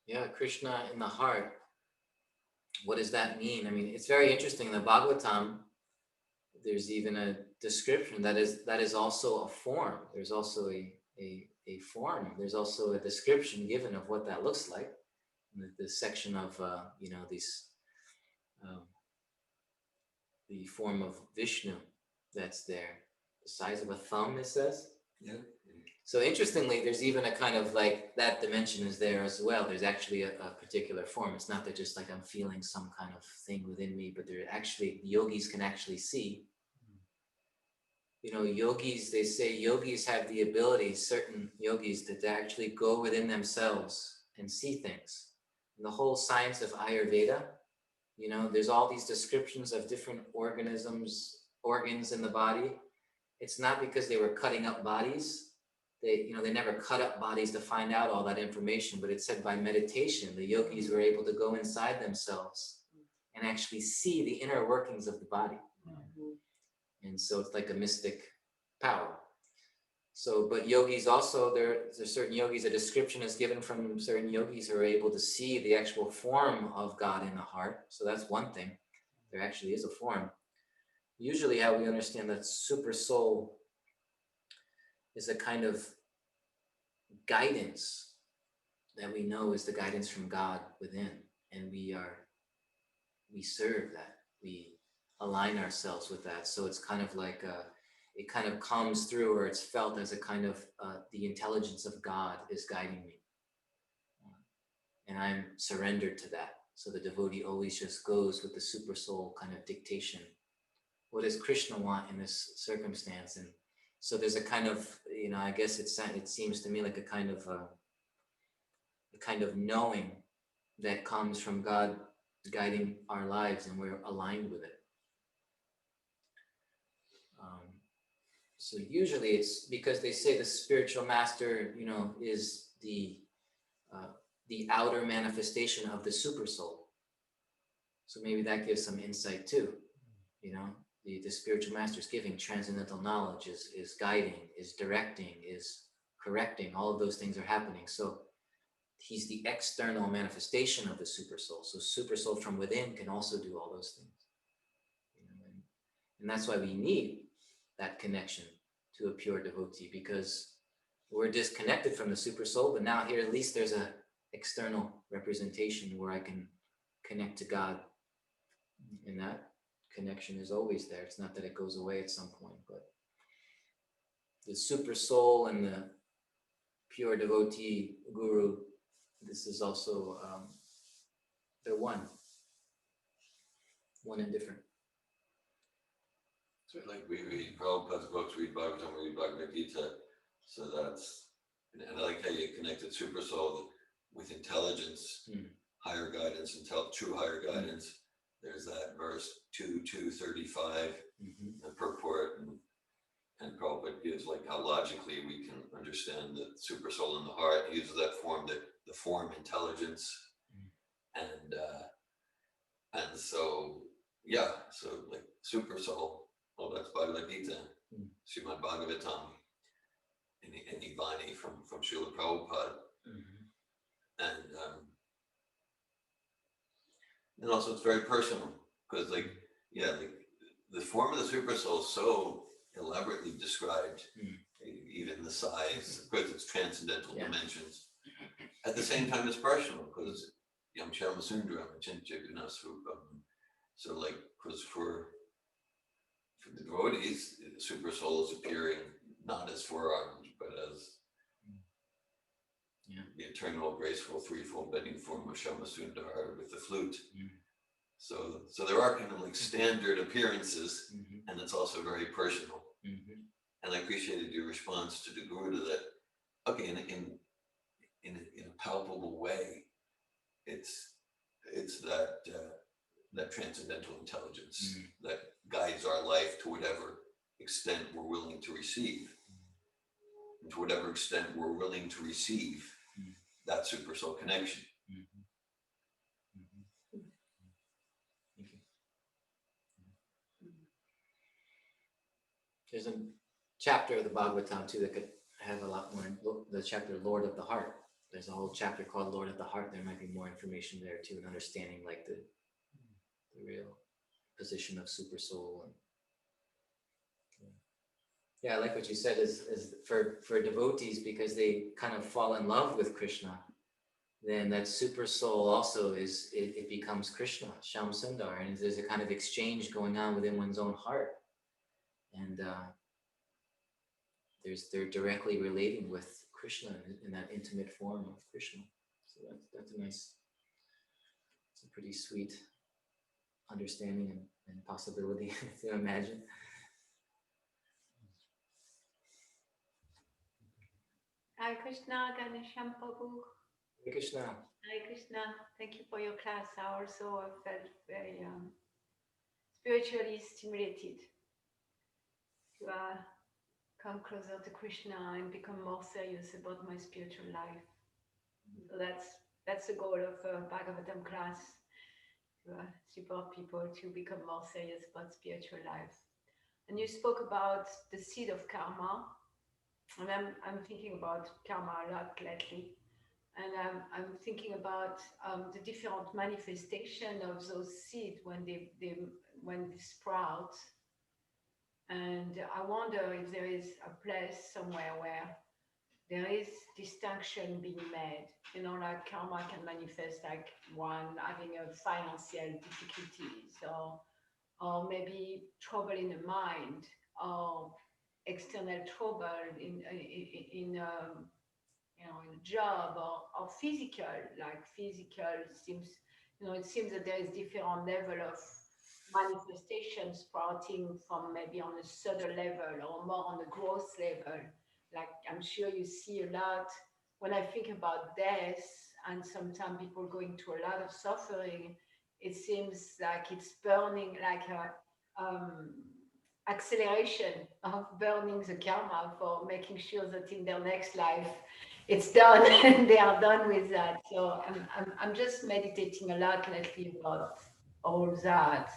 Yeah, Krishna in the heart. What does that mean? I mean, it's very interesting. In the Bhagavatam, there's even a description that is also a form. There's also a form. There's also a description given of what that looks like. The section of the form of Vishnu that's there, the size of a thumb, it says. Yeah. So interestingly, there's even a kind of that dimension is there as well. There's actually a particular form. It's not that just I'm feeling some kind of thing within me, but yogis can actually see. Yogis, they say yogis have the ability, certain yogis, to actually go within themselves and see things. And the whole science of Ayurveda, there's all these descriptions of different organs in the body. It's not because they were cutting up bodies. They never cut up bodies to find out all that information, but it said by meditation, the yogis were able to go inside themselves and actually see the inner workings of the body. And so it's like a mystic power. So, but yogis also, there's certain yogis, a description is given from certain yogis who are able to see the actual form of God in the heart. So that's one thing. There actually is a form. Usually how we understand that super soul is a kind of guidance that we know is the guidance from God within. And we serve that. We align ourselves with that. So it's kind of it kind of comes through, or it's felt as a kind of the intelligence of God is guiding me. and I'm surrendered to that. So the devotee always just goes with the super soul kind of dictation. What does Krishna want in this circumstance? And so there's a kind of, I guess it seems to me like a kind of knowing that comes from God guiding our lives, and we're aligned with it. So usually it's because they say the spiritual master, is the outer manifestation of the super soul. So maybe that gives some insight too. The spiritual master is giving transcendental knowledge, is guiding, is directing, is correcting. All of those things are happening. So he's the external manifestation of the super soul. So super soul from within can also do all those things. And that's why we need that connection to a pure devotee, because we're disconnected from the super soul, but now here at least there's a external representation where I can connect to God, and that connection is always there. It's not that it goes away at some point, but the super soul and the pure devotee guru, this is also they're one and different. So like we read Prabhupada's books, read Bhagavatam, read Bhagavad Gita. So that's, and I like how you connected super soul with intelligence, higher guidance, true higher guidance. There's that verse 2:235, the purport, and Prabhupada gives like how logically we can understand the super soul in the heart. He uses that form, the form intelligence, and so so like super soul. Oh, that's Bhagavad Gita, Srimad Bhagavatam, and Ivani from Srila Prabhupada. And also it's very personal, because like the form of the super soul is so elaborately described, even the size, of course it's transcendental dimensions. At the same time it's personal, because Yam Shama Sundaram, Achintya Gunasrupam. So like, because for the devotees, the super soul is appearing not as forearmed, but as the eternal, graceful, threefold bending form of Shama Sundar with the flute. So there are kind of like standard appearances, and it's also very personal. And I appreciated your response to the Guru to that. Okay, in a palpable way, it's that transcendental intelligence that guides our life to whatever extent we're willing to receive. And to whatever extent we're willing to receive that super soul connection. There's a chapter of the Bhagavatam too that could have a lot more, the chapter Lord of the Heart. There's a whole chapter called Lord of the Heart. There might be more information there too, and understanding like the real position of super soul. And I like what you said is for devotees, because they kind of fall in love with Krishna, then that super soul also it becomes Krishna, Sham Sundar, and there's a kind of exchange going on within one's own heart. And they're directly relating with Krishna in that intimate form of Krishna. So that's it's a pretty sweet understanding and possibility to imagine. Hare Krishna, Ghanashyam Prabhu. Hare Krishna. Hare Krishna. Thank you for your class. I also felt very spiritually stimulated to come closer to Krishna and become more serious about my spiritual life. So that's the goal of Bhagavatam class, to support people to become more serious about spiritual life. And you spoke about the seed of karma, and I'm thinking about karma a lot lately, and I'm thinking about the different manifestation of those seeds when they sprout. And I wonder if there is a place somewhere where there is distinction being made. Like karma can manifest like one having a financial difficulties, or maybe trouble in the mind, or external trouble in in a job or physical, like physical seems, it seems that there is different level of manifestation starting from maybe on a subtle level or more on the growth level. Like I'm sure you see a lot when I think about death and sometimes people going through a lot of suffering, it seems like it's burning like a acceleration of burning the karma for making sure that in their next life it's done and they are done with that. So I'm just meditating a lot lately about all that.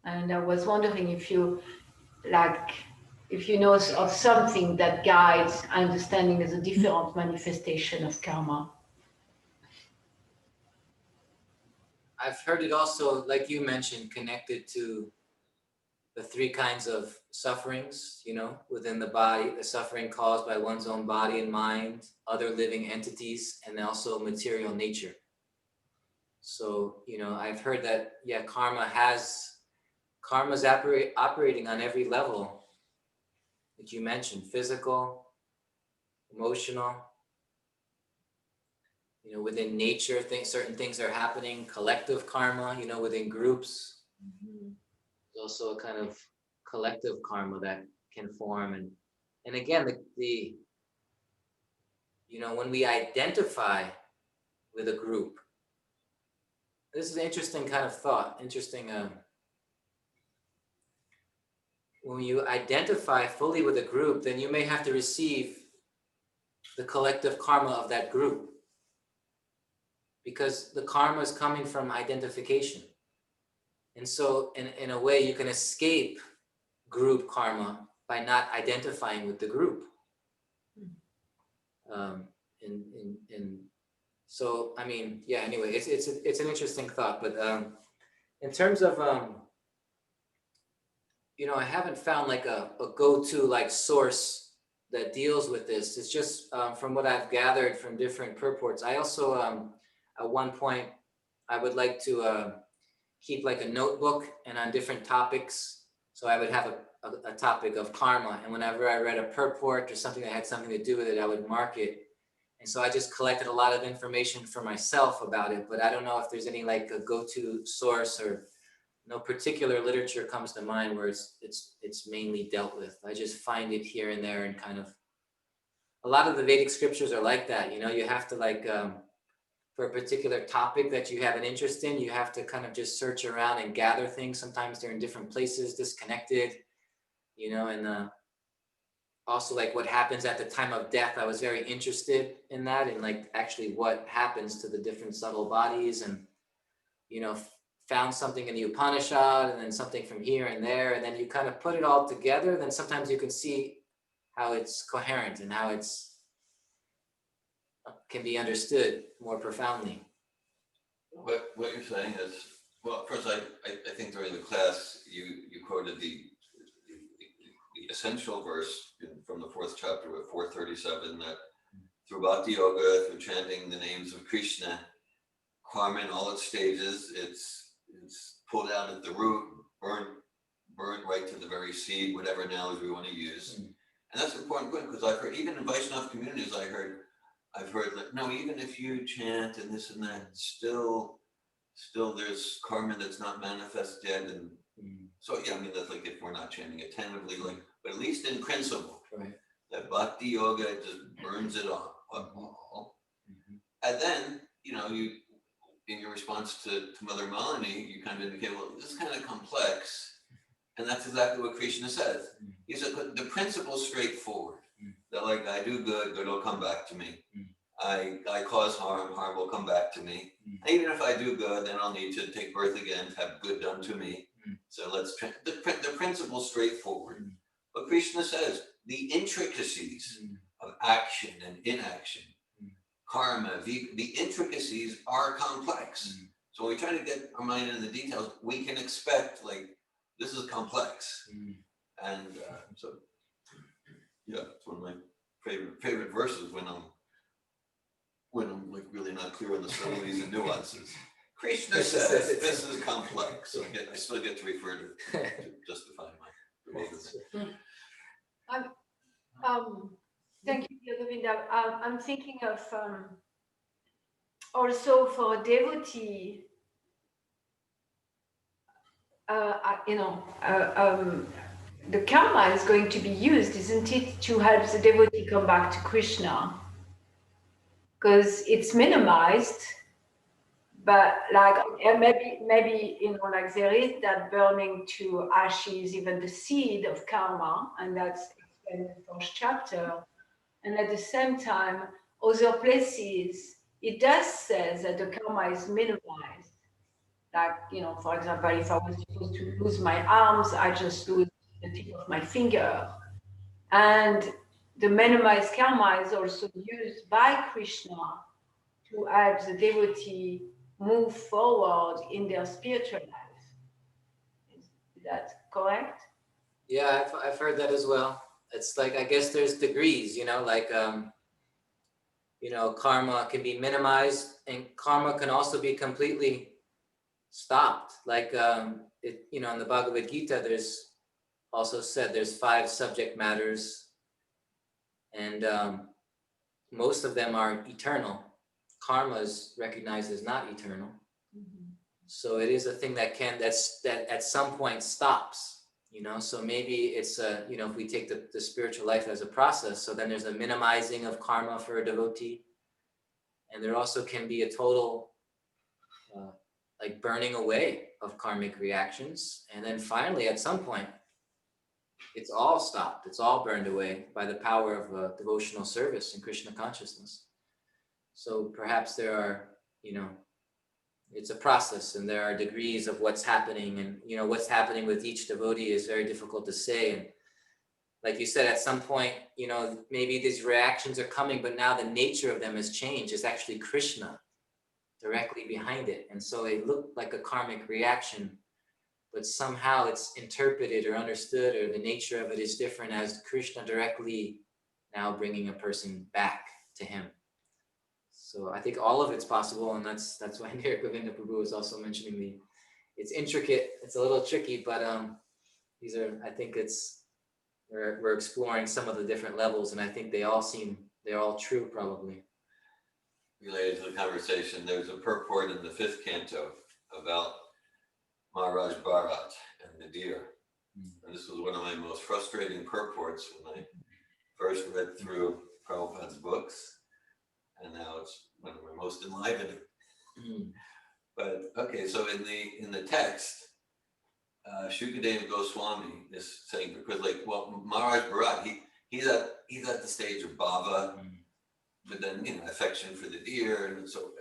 And I was wondering if you like, if you know of something that guides understanding as a different manifestation of karma. I've heard it also, like you mentioned, connected to the three kinds of sufferings, within the body, the suffering caused by one's own body and mind, other living entities, and also material nature. So, I've heard that, karma's operating on every level that you mentioned, physical, emotional, within nature, certain things are happening, collective karma, within groups. There's also a kind of collective karma that can form. And again, the when we identify with a group, this is an interesting kind of thought, when you identify fully with a group, then you may have to receive the collective karma of that group, because the karma is coming from identification. And so in a way, you can escape group karma by not identifying with the group. And so, I mean, yeah, anyway, it's an interesting thought, but in terms of, I haven't found like a go-to like source that deals with this. It's just from what I've gathered from different purports. I also, at one point, I would like to keep like a notebook and on different topics. So I would have a topic of karma, and whenever I read a purport or something that had something to do with it, I would mark it. And so I just collected a lot of information for myself about it, but I don't know if there's any like a go-to source, or no particular literature comes to mind where it's mainly dealt with. I just find it here and there, and kind of a lot of the Vedic scriptures are like that. You have to like for a particular topic that you have an interest in, you have to kind of just search around and gather things. Sometimes they're in different places, disconnected, and also like what happens at the time of death. I was very interested in that, and like actually what happens to the different subtle bodies, and found something in the Upanishad and then something from here and there, and then you kind of put it all together. Then sometimes you can see how it's coherent and how it's can be understood more profoundly. What you're saying is, well, first I think during the class you quoted the essential verse from the 4th chapter with 437, that through bhakti yoga, through chanting the names of Krishna, karma in all its stages, it's pulled out at the root, burned right to the very seed, whatever analogy we want to use. And that's an important point, because I've heard, even in Vaishnava communities, I've heard that, no, even if you chant and this and that, still there's karma that's not manifest yet. And so, yeah, I mean, that's like if we're not chanting attentively, like, but at least in principle, Right. that bhakti yoga just burns it on. And then, you, in your response to Mother Malini, you kind of indicate, well, this is kind of complex. And that's exactly what Krishna says. He said, but the principle's straightforward. That like, I do good, good will come back to me. I cause harm, harm will come back to me. And even if I do good, then I'll need to take birth again, have good done to me. So the principle's straightforward. But Krishna says, the intricacies of action and inaction, karma, the intricacies are complex. So when we try to get our mind into the details, we can expect like, this is complex. And so, yeah, it's one of my favorite verses when I'm like really not clear on the subtleties and nuances. Krishna says this is complex. So I still get to refer to justify my bewilderment. Thank you for the Govinda, I'm thinking of also for a devotee, the karma is going to be used, isn't it, to help the devotee come back to Krishna? Because it's minimized, but like maybe like there is that burning to ashes, even the seed of karma, and that's explained in the first chapter. And at the same time, other places it does say that the karma is minimized. Like, for example, if I was supposed to lose my arms, I just lose the tip of my finger. And the minimized karma is also used by Krishna to help the devotee move forward in their spiritual life. Is that correct? Yeah, I've heard that as well. It's like, I guess there's degrees, like, karma can be minimized, and karma can also be completely stopped. Like, in the Bhagavad Gita, there's also said there's 5 subject matters, and most of them are eternal. Karma is recognized as not eternal. Mm-hmm. So it is a thing that at some point stops, so maybe it's if we take the spiritual life as a process, so then there's a minimizing of karma for a devotee. And there also can be a total like burning away of karmic reactions. And then finally, at some point, it's all stopped. It's all burned away by the power of devotional service and Krishna consciousness. So perhaps there are, it's a process, and there are degrees of what's happening, and what's happening with each devotee is very difficult to say. And like you said, at some point, maybe these reactions are coming, but now the nature of them has changed. It's actually Krishna directly behind it. And so it looked like a karmic reaction, but somehow it's interpreted or understood, or the nature of it is different as Krishna directly now bringing a person back to him. So I think all of it's possible, and that's why Nir Govinda Prabhu is also mentioning it's intricate, it's a little tricky, but these are, I think we're exploring some of the different levels, and I think they're all true probably. Related to the conversation, there's a purport in the 5th canto about Maharaj Bharat and the deer. And this was one of my most frustrating purports when I first read through Prabhupada's books, and now it's one of my most enlivening. But okay, so in the text, Shukadeva Goswami is saying, because Maharaj Bharat, he's at the stage of bhava, but then affection for the deer, and so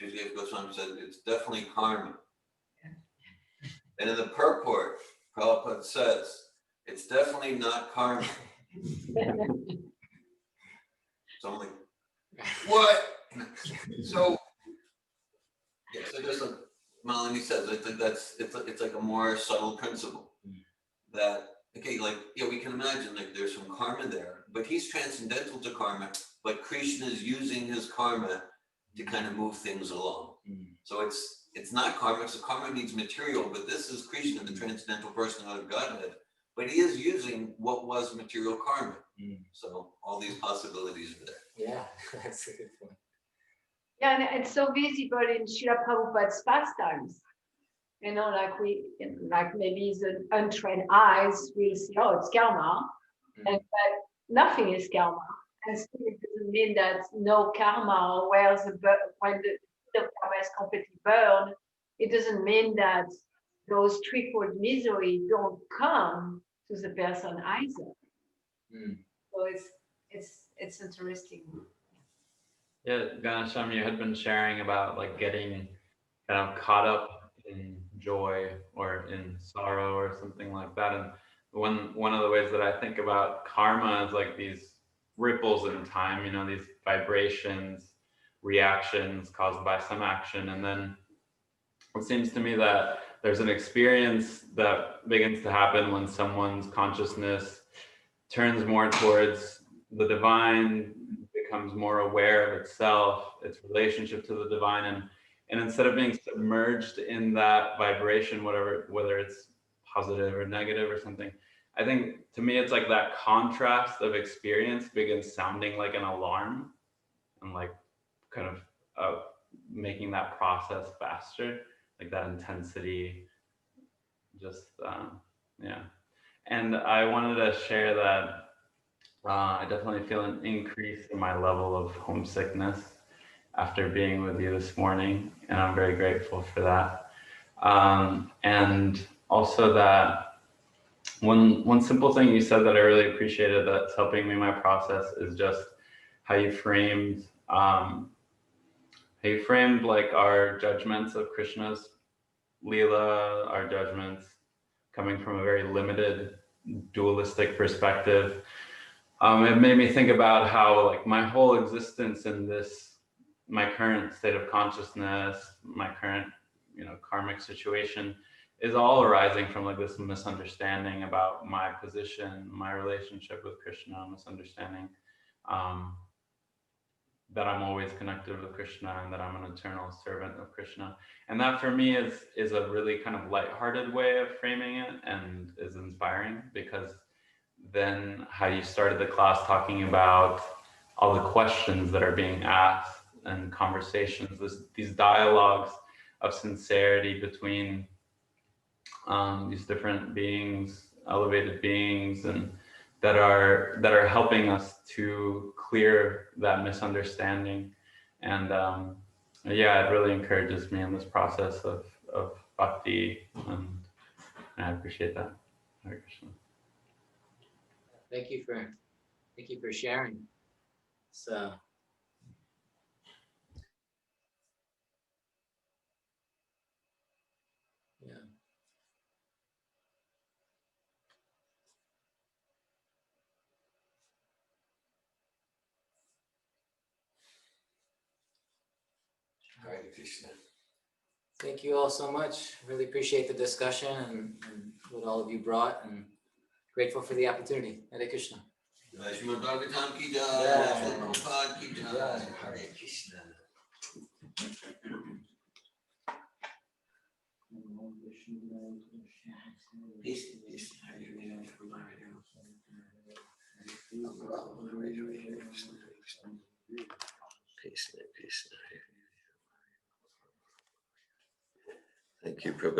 Shukadeva Goswami said it's definitely karma. And in the purport, Prabhupada says it's definitely not karma. So I'm like, what? So yeah, so just like Malini says, I think it's like a more subtle principle that, okay, we can imagine there's some karma there, but he's transcendental to karma, but Krishna is using his karma to kind of move things along. So it's not karma, so karma means material, but this is Krishna, the transcendental personality of Godhead, but he is using what was material karma. So all these possibilities are there. Yeah, that's a good point. Yeah, and it's so visible in Srila Prabhupada's pastimes. Like maybe the untrained eyes will see, oh, it's karma, but nothing is karma. And still it doesn't mean that no karma, or when the karma is completely burned, it doesn't mean that those threefold misery don't come to the person either. So it's interesting. Yeah, Ghanashyam, you had been sharing about getting kind of caught up in joy or in sorrow or something like that. And one of the ways that I think about karma is these ripples in time, these vibrations, reactions caused by some action. And then it seems to me that there's an experience that begins to happen when someone's consciousness turns more towards the divine, becomes more aware of itself, its relationship to the divine, and instead of being submerged in that vibration, whether it's positive or negative or something, I think to me, it's like that contrast of experience begins sounding like an alarm, and like kind of making that process faster, like that intensity, just yeah. And I wanted to share that I definitely feel an increase in my level of homesickness after being with you this morning, and I'm very grateful for that. And also that one simple thing you said that I really appreciated that's helping me in my process is just how you framed like our judgments of Krishna's Leela, our judgments coming from a very limited dualistic perspective. It made me think about how like my whole existence in this, my current state of consciousness, my current, karmic situation is all arising from like this misunderstanding about my position, my relationship with Krishna, misunderstanding that I'm always connected with Krishna and that I'm an eternal servant of Krishna. And that for me is a really kind of lighthearted way of framing it and is inspiring, because then how you started the class talking about all the questions that are being asked and conversations, these dialogues of sincerity between these different beings, elevated beings, and that are helping us to clear that misunderstanding. And yeah, it really encourages me in this process of bhakti, and I appreciate that. Hare Krishna. Thank you for sharing. So yeah. Hare Krishna. Thank you all so much. Really appreciate the discussion and what all of you brought, and grateful for the opportunity. Hare Krishna. Jai Srimad Bhagavatam ki jai, Yeah. Srila Prabhupada ki jai, Yeah. Hare Krishna. Peace, peace, Hare Krishna. Peace, peace. Thank you, Prabhupada.